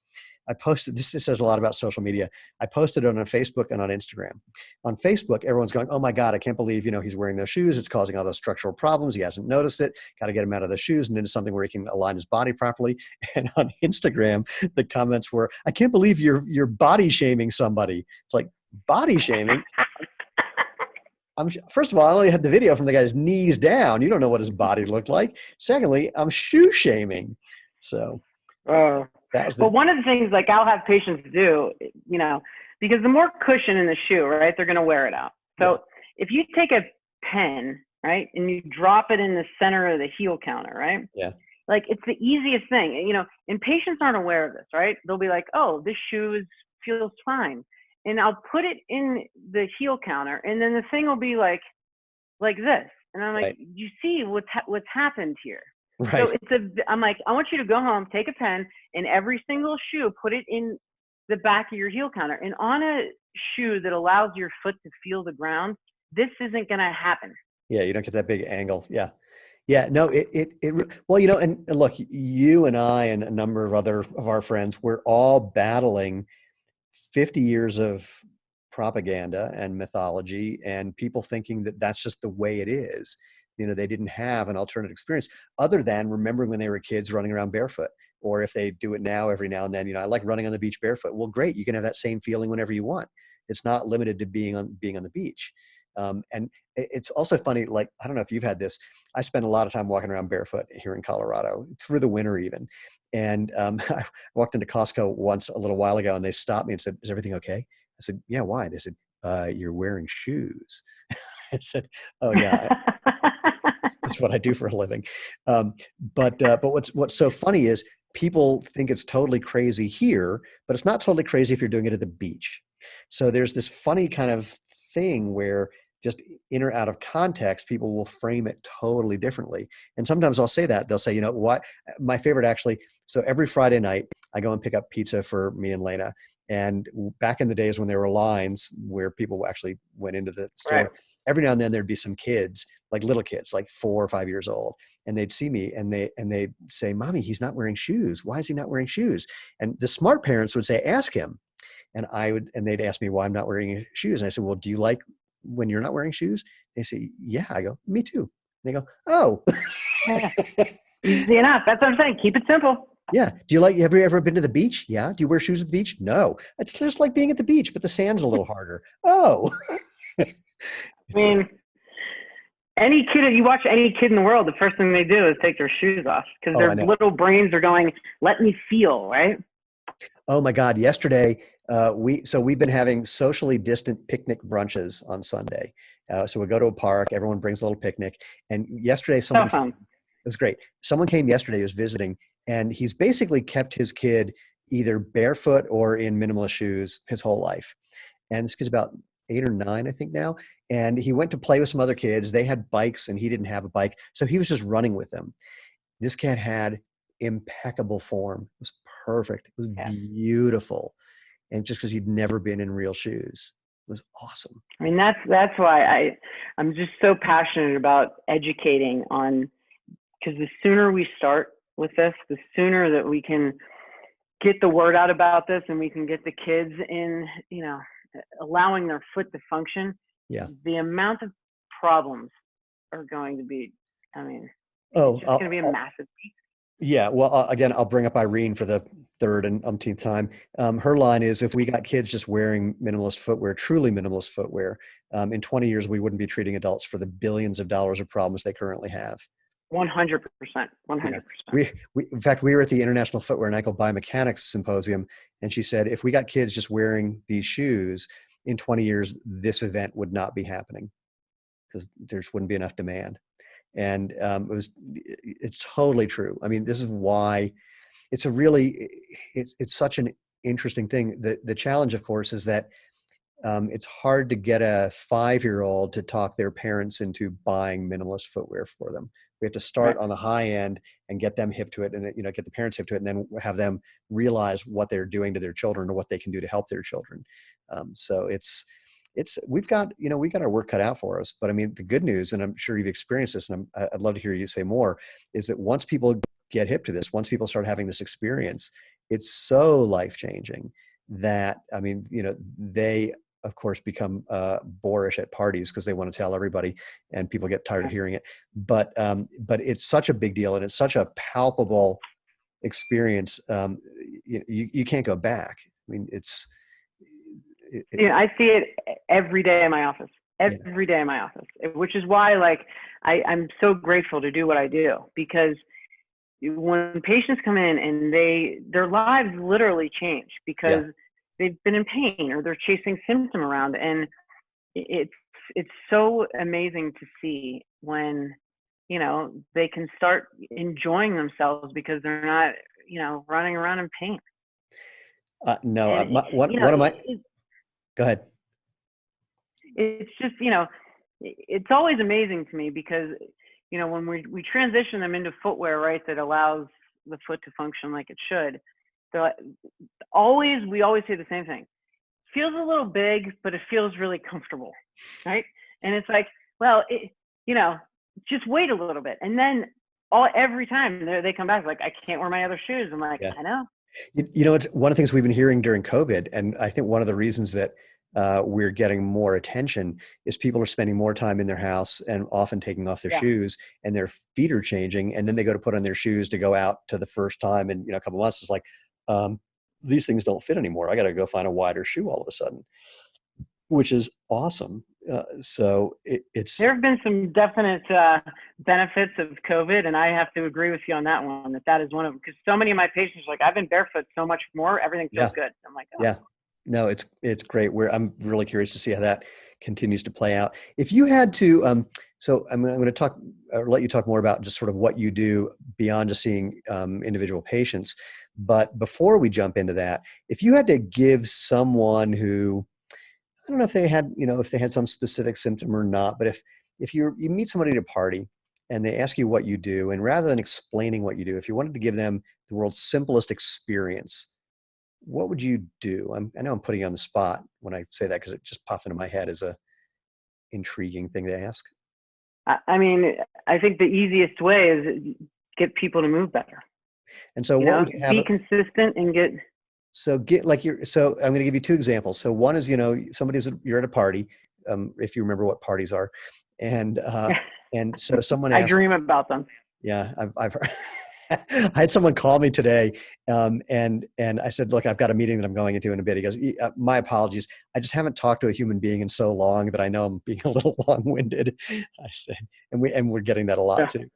I posted this. This says a lot about social media. I posted it on Facebook and on Instagram. On Facebook, everyone's going, "Oh my God, I can't believe, he's wearing those shoes. It's causing all those structural problems. He hasn't noticed it. Got to get him out of the shoes and into something where he can align his body properly." And on Instagram, the comments were, "I can't believe you're body shaming somebody." It's like, body shaming? First of all, I only had the video from the guy's knees down. You don't know what his body looked like. Secondly, I'm shoe shaming. So but one of the things like I'll have patients do, because the more cushion in the shoe, right, they're going to wear it out. So if you take a pen, right, and you drop it in the center of the heel counter, right? Yeah. Like it's the easiest thing, and patients aren't aware of this, right? They'll be like, "Oh, this shoe feels fine." And I'll put it in the heel counter, and then the thing will be like this. And I'm like, "You see what's happened here?" Right. So I'm like, "I want you to go home, take a pen, and every single shoe, put it in the back of your heel counter. And on a shoe that allows your foot to feel the ground, this isn't going to happen." Yeah, you don't get that big angle. Yeah. Yeah, no, well, and look, you and I and a number of our friends, we're all battling 50 years of propaganda and mythology and people thinking that that's just the way it is. They didn't have an alternative experience other than remembering when they were kids running around barefoot, or if they do it now, every now and then, I like running on the beach barefoot. Well, great. You can have that same feeling whenever you want. It's not limited to being on the beach. And it's also funny, like, I don't know if you've had this. I spend a lot of time walking around barefoot here in Colorado through the winter even. And I walked into Costco once a little while ago and they stopped me and said, "Is everything okay?" I said, "Yeah, why?" They said, "You're wearing shoes." I said, "Oh yeah, that's what I do for a living." But what's so funny is people think it's totally crazy here, but it's not totally crazy if you're doing it at the beach. So there's this funny kind of thing where just in or out of context, people will frame it totally differently. And sometimes I'll say that. They'll say, what? My favorite actually, so every Friday night, I go and pick up pizza for me and Lena. And back in the days when there were lines where people actually went into the store, Right. every now and then there'd be some kids, like little kids, like 4 or 5 years old. And they'd see me and they'd say, "Mommy, he's not wearing shoes. Why is he not wearing shoes?" And the smart parents would say, "Ask him." And they'd ask me why I'm not wearing shoes. And I said, "Well, do you like when you're not wearing shoes?" They say, "Yeah." I go, "Me too." And they go, "Oh." Yeah. Easy enough. That's what I'm saying. Keep it simple. Yeah. Have you ever been to the beach? Yeah. Do you wear shoes at the beach? No. It's just like being at the beach, but the sand's a little harder. Oh. I mean, you watch any kid in the world, the first thing they do is take their shoes off because their little brains are going, "Let me feel," right? Oh my God. Yesterday, we've been having socially distant picnic brunches on Sunday. So we go to a park, everyone brings a little picnic. And yesterday, it was great. Someone came yesterday who was visiting, and he's basically kept his kid either barefoot or in minimalist shoes his whole life. And this kid's about 8 or 9, I think now. And he went to play with some other kids. They had bikes and he didn't have a bike. So he was just running with them. This cat had impeccable form. It was perfect. It was beautiful. And just because he'd never been in real shoes. It was awesome. I mean, that's why I'm just so passionate about educating on, because the sooner we start with this, the sooner that we can get the word out about this and we can get the kids in, allowing their foot to function. Yeah. The amount of problems are going to be, it's going to be a massive piece. Yeah. Well, again, I'll bring up Irene for the third and umpteenth time. Her line is, if we got kids just wearing minimalist footwear, truly minimalist footwear, in 20 years, we wouldn't be treating adults for the billions of dollars of problems they currently have. 100%. 100%. In fact, we were at the International Footwear and Ankle Biomechanics Symposium, and she said, if we got kids just wearing these shoes, in 20 years, this event would not be happening because there just wouldn't be enough demand. And it's totally true. I mean, this is why it's such an interesting thing. The challenge, of course, is that it's hard to get a 5-year-old to talk their parents into buying minimalist footwear for them. We have to start on the high end and get them hip to it, and get the parents hip to it, and then have them realize what they're doing to their children or what they can do to help their children. So we've got our work cut out for us. But I mean, the good news, and I'm sure you've experienced this, and I'd love to hear you say more, is that once people get hip to this, once people start having this experience, it's so life-changing that, I mean, they of course become boorish at parties because they want to tell everybody, and people get tired of hearing it. But it's such a big deal, and it's such a palpable experience. You can't go back. I mean, I see it every day in my office, yeah, every day in my office, which is why, like, I'm so grateful to do what I do, because when patients come in and their lives literally change because yeah. they've been in pain or they're chasing symptom around, and it's so amazing to see when they can start enjoying themselves because they're not running around in pain. No, And one of my, go ahead. it's just it's always amazing to me because when we transition them into footwear, right, that allows the foot to function like it should, so we always say the same thing: feels a little big, but it feels really comfortable, right? And it's like, well, just wait a little bit, and then every time they come back like, I can't wear my other shoes. I'm like, Yeah. I know. It's one of the things we've been hearing during COVID, and I think one of the reasons that we're getting more attention is people are spending more time in their house and often taking off their Yeah. shoes, and their feet are changing, and then they go to put on their shoes to go out to the first time in a couple months. It's like, these things don't fit anymore. I got to go find a wider shoe all of a sudden, which is awesome. So it's There have been some definite benefits of COVID, and I have to agree with you on that one. That is one of them, because so many of my patients are like, I've been barefoot so much more, everything feels good. I'm like, oh. Yeah. No, it's great. I'm really curious to see how that continues to play out. If you had to, so I'm going to talk, or let you talk more about just sort of what you do beyond just seeing individual patients. But before we jump into that, if you had to give someone who, I don't know if they had, if they had some specific symptom or not, but if you meet somebody at a party and they ask you what you do, and rather than explaining what you do, if you wanted to give them the world's simplest experience, what would you do? I know I'm putting you on the spot when I say that because it just popped into my head as a intriguing thing to ask. I mean, I think the easiest way is get people to move better. And so what would you have? Be consistent and get. So I'm going to give you two examples. So one is, you're at a party, if you remember what parties are. And so someone asked, I dream about them. Yeah, I've heard. I had someone call me today, and I said, "Look, I've got a meeting that I'm going into in a bit." He goes, "My apologies. I just haven't talked to a human being in so long that I know I'm being a little long-winded." I said, and we're getting that a lot too.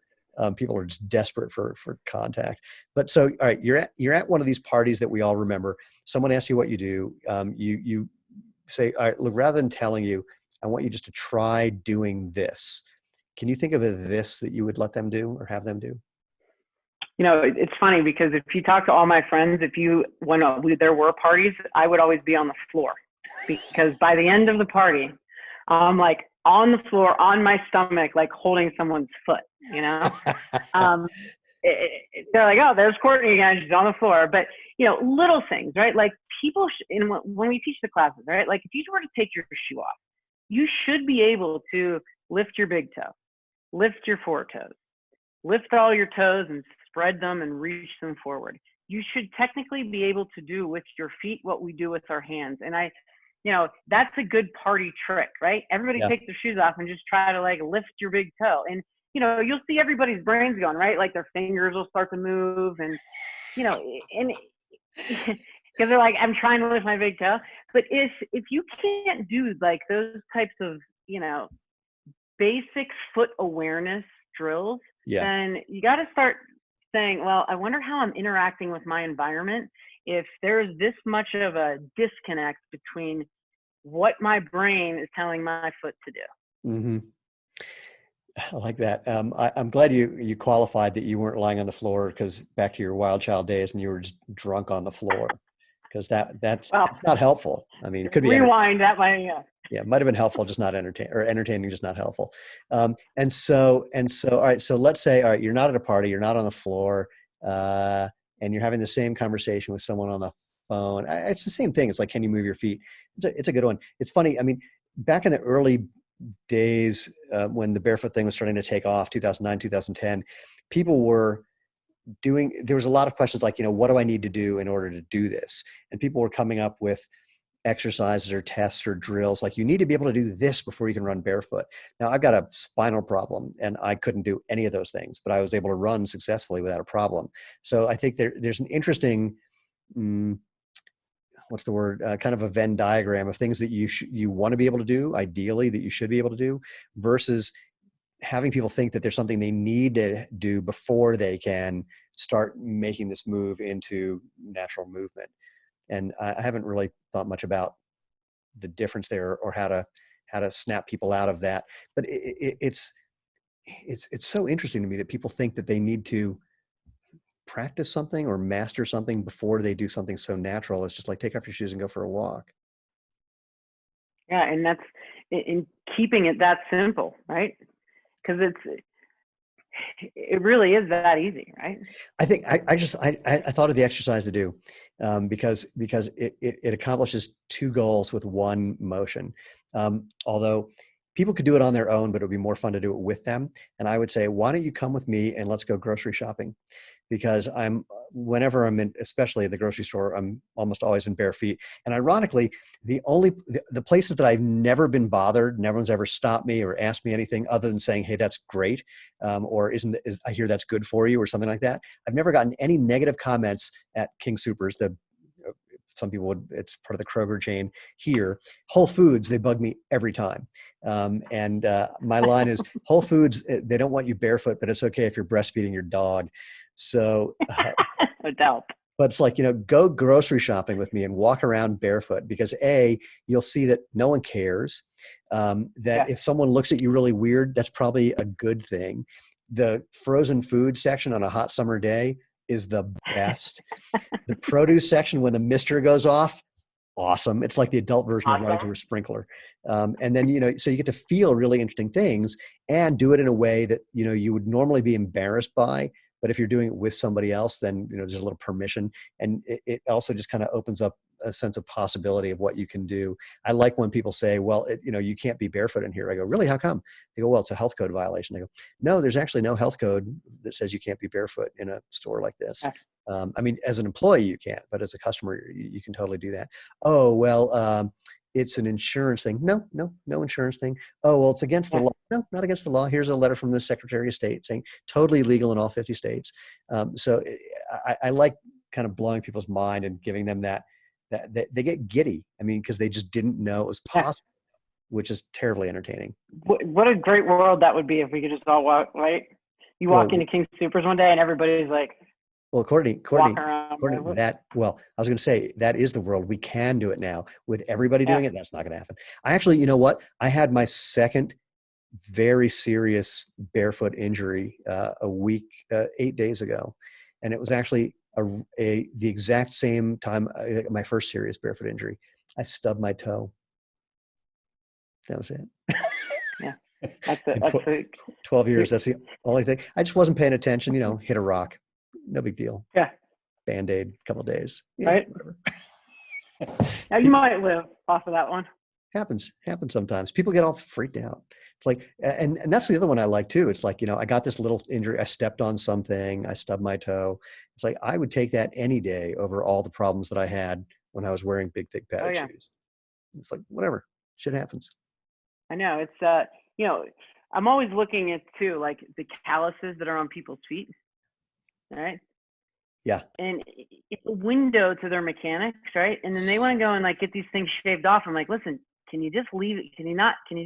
People are just desperate for contact. But so, all right, you're at one of these parties that we all remember. Someone asks you what you do. You say, all right, look, rather than telling you, I want you just to try doing this. Can you think of this that you would let them do or have them do? It's funny because if you talk to all my friends, when there were parties, I would always be on the floor, because by the end of the party, I'm like on the floor, on my stomach, like holding someone's foot, they're like, oh, there's Courtney again. She's on the floor. But, little things, right? Like people, when we teach the classes, right? Like if you were to take your shoe off, you should be able to lift your big toe, lift your foretoes, lift all your toes and spread them and reach them forward. You should technically be able to do with your feet what we do with our hands. And that's a good party trick, right? Everybody take their shoes off and just try to like lift your big toe. And, you'll see everybody's brains going, right? Like their fingers will start to move and, and because they're like, I'm trying to lift my big toe. But if you can't do like those types of, basic foot awareness drills, then you got to start saying, well, I wonder how I'm interacting with my environment if there's this much of a disconnect between what my brain is telling my foot to do. Mm-hmm. I like that. I'm glad you qualified that you weren't lying on the floor, because back to your wild child days and you were just drunk on the floor, because that's not helpful. I mean, it could be rewind that way. Yeah, it might have been helpful, just not entertaining, just not helpful. And so, all right. So let's say, all right, you're not at a party, you're not on the floor, and you're having the same conversation with someone on the phone. It's the same thing. It's like, can you move your feet? It's a good one. It's funny. I mean, back in the early days when the barefoot thing was starting to take off, 2009, 2010, people were there was a lot of questions like, what do I need to do in order to do this? And people were coming up with exercises or tests or drills. Like, you need to be able to do this before you can run barefoot. Now, I've got a spinal problem and I couldn't do any of those things, but I was able to run successfully without a problem. So I think there's an interesting, what's the word, kind of a Venn diagram of things that you want to be able to do, ideally, that you should be able to do, versus having people think that there's something they need to do before they can start making this move into natural movement. And I haven't really thought much about the difference there or how to snap people out of that. But it's so interesting to me that people think that they need to practice something or master something before they do something so natural. It's just like, take off your shoes and go for a walk. Yeah, and that's in keeping it that simple, right? Because it really is that easy, right? I think I thought of the exercise to do because it accomplishes two goals with one motion. Although people could do it on their own, but it would be more fun to do it with them. And I would say, why don't you come with me and let's go grocery shopping? Because whenever I'm in, especially at the grocery store, I'm almost always in bare feet. And ironically, the places that I've never been bothered, no one's ever stopped me or asked me anything other than saying, hey, that's great. Or I hear that's good for you or something like that. I've never gotten any negative comments at King Soopers. Some people would, it's part of the Kroger chain here. Whole Foods, they bug me every time. My line is, Whole Foods, they don't want you barefoot, but it's okay if you're breastfeeding your dog. So, no doubt. But it's like, go grocery shopping with me and walk around barefoot, because you'll see that no one cares. If someone looks at you really weird, that's probably a good thing. The frozen food section on a hot summer day is the best. The produce section, when the mister goes off, awesome. It's like the adult version of running through a sprinkler. And then, so you get to feel really interesting things and do it in a way that, you would normally be embarrassed by. But if you're doing it with somebody else, then, there's a little permission. And it also just kind of opens up a sense of possibility of what you can do. I like when people say, well, you can't be barefoot in here. I go, really? How come? They go, well, it's a health code violation. They go, no, there's actually no health code that says you can't be barefoot in a store like this. As an employee, you can't, but as a customer, you can totally do that. Oh, well, it's an insurance thing. No insurance thing. Oh, well, it's against the law. No, not against the law. Here's a letter from the Secretary of State saying totally legal in all 50 states. So I like kind of blowing people's mind and giving them that they get giddy. Because they just didn't know it was possible, which is terribly entertaining. What a great world that would be if we could just all walk, right? You walk into King Soopers one day and everybody's like, well, Courtney, I was going to say, that is the world. We can do it now with everybody doing it. That's not going to happen. I actually, you know what? I had my second very serious barefoot injury 8 days ago. And it was actually the exact same time, my first serious barefoot injury. I stubbed my toe. That was it. Yeah, that's it. 12 years. That's the only thing. I just wasn't paying attention, hit a rock. No big deal. Yeah. Band-Aid, couple of days. Yeah, right. Now you might live off of that one. Happens sometimes. People get all freaked out. It's like, and that's the other one I like too. It's like, I got this little injury. I stepped on something. I stubbed my toe. It's like, I would take that any day over all the problems that I had when I was wearing big, thick padded shoes. It's like, whatever. Shit happens. I know. It's, I'm always looking at too, like the calluses that are on people's feet. Right. Yeah. And it's a window to their mechanics, right? And then they want to go and like get these things shaved off. I'm like, listen, can you just leave it? Can you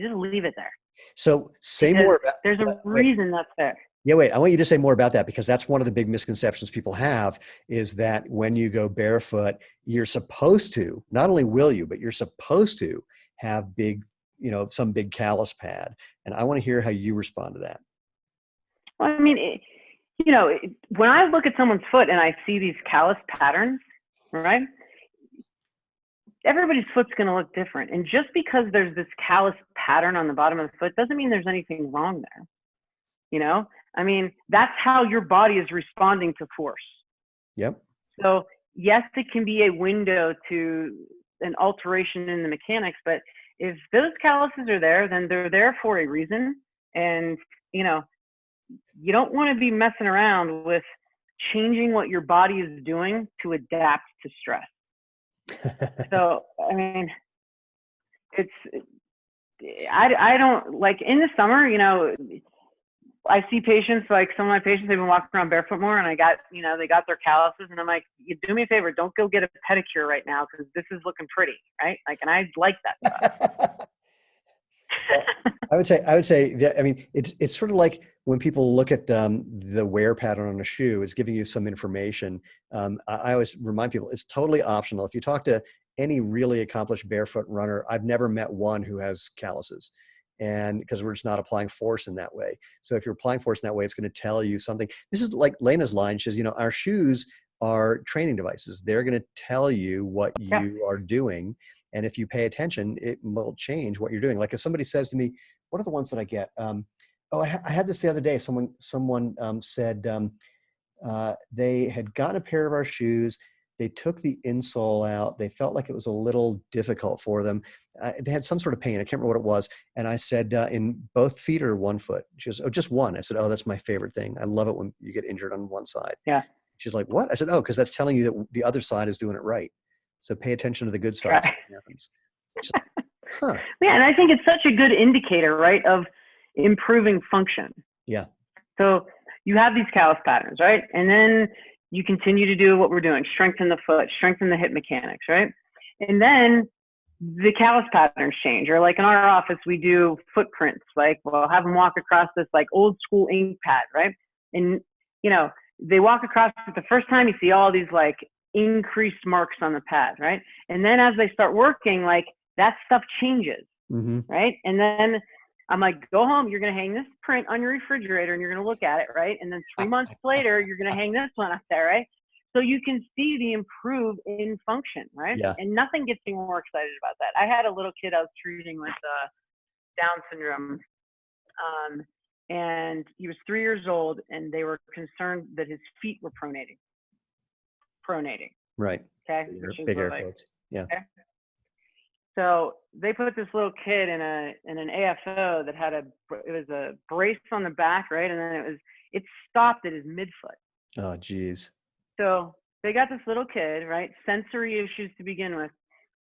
just leave it there? So say more about, there's a reason that's there. Yeah, wait, I want you to say more about that, because that's one of the big misconceptions people have, is that when you go barefoot, you're supposed to, not only will you, but you're supposed to have big, some big callus pad. And I want to hear how you respond to that. Well, when I look at someone's foot and I see these callus patterns, right? Everybody's foot's going to look different. And just because there's this callus pattern on the bottom of the foot doesn't mean there's anything wrong there. That's how your body is responding to force. Yep. So yes, it can be a window to an alteration in the mechanics, but if those calluses are there, then they're there for a reason. And, you don't want to be messing around with changing what your body is doing to adapt to stress. So, I mean, I don't, like, in the summer, you know, I see patients, like some of my patients, they've been walking around barefoot more, and they got their calluses, and I'm like, you do me a favor, don't go get a pedicure right now, because this is looking pretty, right? Like, and I like that stuff. Well, I would say that, I mean, it's sort of like when people look at the wear pattern on a shoe, it's giving you some information. I always remind people it's totally optional. If you talk to any really accomplished barefoot runner, I've never met one who has calluses, and because we're just not applying force in that way. So if you're applying force in that way, it's going to tell you something. This is like Lena's line. She says, you know, our shoes are training devices. They're going to tell you what you are doing. And if you pay attention, it will change what you're doing. Like if somebody says to me, what are the ones that I get? I had this the other day. Someone said they had gotten a pair of our shoes. They took the insole out. They felt like it was a little difficult for them. They had some sort of pain. I can't remember what it was. And I said, in both feet or one foot? She goes, oh, just one. I said, oh, that's my favorite thing. I love it when you get injured on one side. Yeah. She's like, what? I said, oh, because that's telling you that the other side is doing it right. So pay attention to the good side. Right. Happens. Like, huh. Yeah, and I think it's such a good indicator, right, of improving function. Yeah. So you have these callus patterns, right? And then you continue to do what we're doing, strengthen the foot, strengthen the hip mechanics, right? And then the callus patterns change. Or like in our office, we do footprints. Like we'll have them walk across this like old school ink pad, right? And, you know, they walk across it the first time, you see all these like increased marks on the pad, right? And then as they start working, like that stuff changes, right? And then I'm like, go home, you're going to hang this print on your refrigerator and you're going to look at it, right? And then 3 months later, you're going to hang this one up there, right? So you can see the improve in function, right? Yeah. And nothing gets me more excited about that. I had a little kid I was treating with Down syndrome, and he was 3 years old, and they were concerned that his feet were pronating. Right. Okay. Bigger quotes. Yeah. Okay? So they put this little kid in an AFO that had it was a brace on the back, right? And then it stopped at his midfoot. Oh, geez. So they got this little kid, right? Sensory issues to begin with.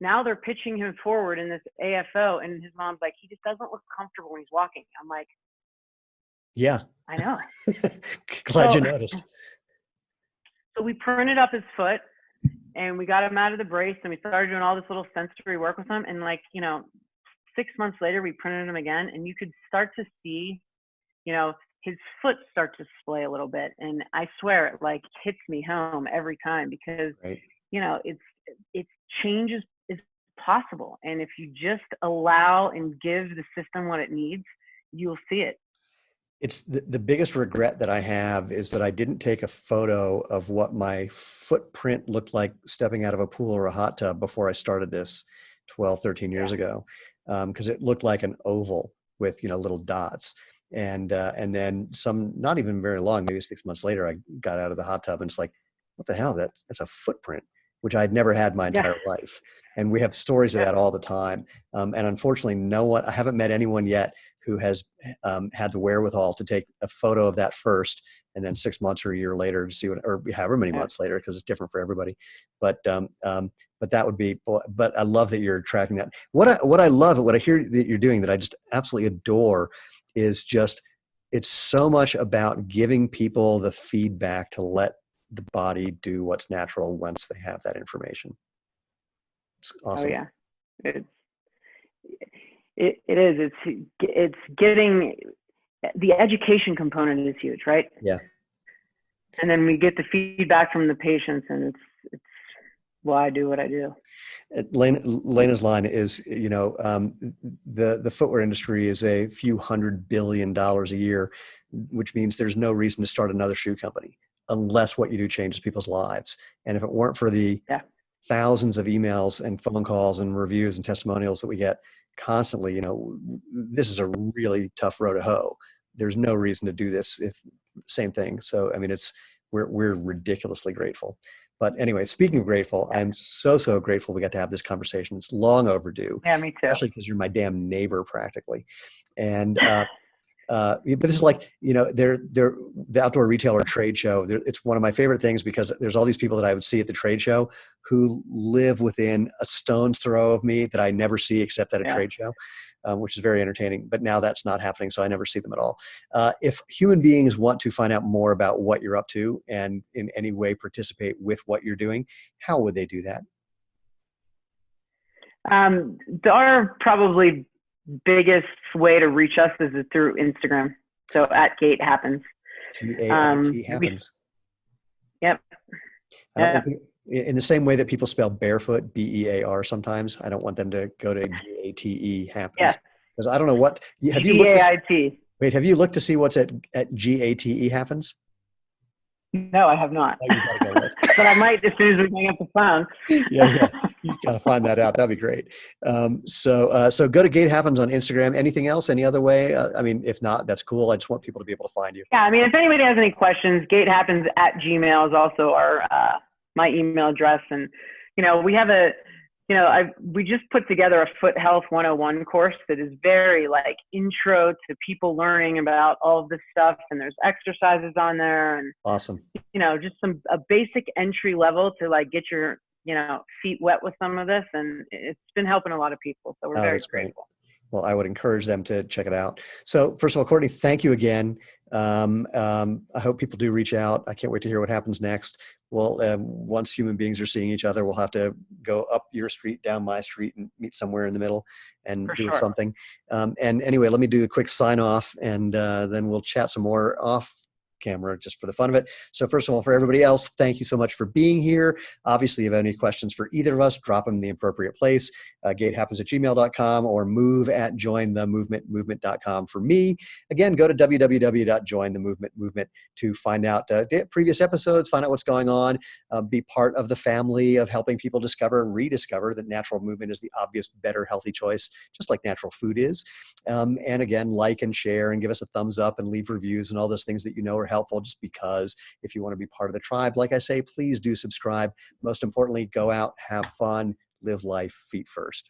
Now they're pitching him forward in this AFO, and his mom's like, he just doesn't look comfortable when he's walking. I'm like, yeah, I know. Glad you noticed. So we printed up his foot, and we got him out of the brace, and we started doing all this little sensory work with him. And like, 6 months later, we printed him again, and you could start to see, his foot start to splay a little bit. And I swear it like hits me home every time because, right. It's change is possible. And if you just allow and give the system what it needs, you'll see it. It's the biggest regret that I have is that I didn't take a photo of what my footprint looked like stepping out of a pool or a hot tub before I started this 12, 13 years ago. Because it looked like an oval with, little dots. And then some, not even very long, maybe 6 months later, I got out of the hot tub and it's like, what the hell? That's a footprint, which I'd never had my entire life. And we have stories of that all the time. And unfortunately, I haven't met anyone yet who has had the wherewithal to take a photo of that first, and then 6 months or a year later to see or however many months later, because it's different for everybody. But that would be. But I love that you're tracking that. What I love, what I hear that you're doing, that I just absolutely adore, is just it's so much about giving people the feedback to let the body do what's natural once they have that information. It's awesome. Oh yeah. It is. It's getting the education component is huge, right? Yeah. And then we get the feedback from the patients, and it's why I do what I do. Lena's line is, the footwear industry is a few $100 billion a year, which means there's no reason to start another shoe company unless what you do changes people's lives. And if it weren't for the thousands of emails and phone calls and reviews and testimonials that we get constantly, this is a really tough row to hoe. There's no reason to do this same thing. So, I mean, we're ridiculously grateful. But anyway, speaking of grateful, I'm so grateful we got to have this conversation. It's long overdue. Yeah, me too. Especially because you're my damn neighbor practically. And But it's like, they're the outdoor retailer trade show. It's one of my favorite things because there's all these people that I would see at the trade show who live within a stone's throw of me that I never see except at a trade show, which is very entertaining. But now that's not happening, so I never see them at all. If human beings want to find out more about what you're up to and in any way participate with what you're doing, how would they do that? Our probably biggest way to reach us is through Instagram. So at Gait Happens. Gait Happens. Yep. In the same way that people spell barefoot, BEAR sometimes, I don't want them to go to GATE Happens. Yeah. Because I don't know what, have you looked to see what's at GATE Happens? No, I have not. Oh, you gotta go look. But I might as soon as we hang up the phone. Yeah. You gotta find that out. That'd be great. So go to Gait Happens on Instagram. Anything else? Any other way? If not, that's cool. I just want people to be able to find you. Yeah, if anybody has any questions, gatehappens@gmail.com is also our my email address. And we have we just put together a Foot Health 101 course that is very intro to people learning about all of this stuff, and there's exercises on there, and awesome. Just a basic entry level to get your feet wet with some of this, and it's been helping a lot of people, so we're very grateful. Well, I would encourage them to check it out. So first of all, Courtney, thank you again. I hope people do reach out. I can't wait to hear what happens next. Well, once human beings are seeing each other, we'll have to go up your street, down my street, and meet somewhere in the middle and do something. And anyway, let me do the quick sign off, and then we'll chat some more off camera just for the fun of it. So first of all, for everybody else, thank you so much for being here. Obviously, if you have any questions for either of us, drop them in the appropriate place. gatehappens@gmail.com or move@jointhemovement.com for me. Again, go to www.jointhemovement to find out previous episodes, find out what's going on, be part of the family of helping people discover and rediscover that natural movement is the obvious, better, healthy choice, just like natural food is. And again, like and share and give us a thumbs up and leave reviews and all those things that are helpful, just because if you want to be part of the tribe, like I say, please do subscribe. Most importantly, go out, have fun, live life feet first.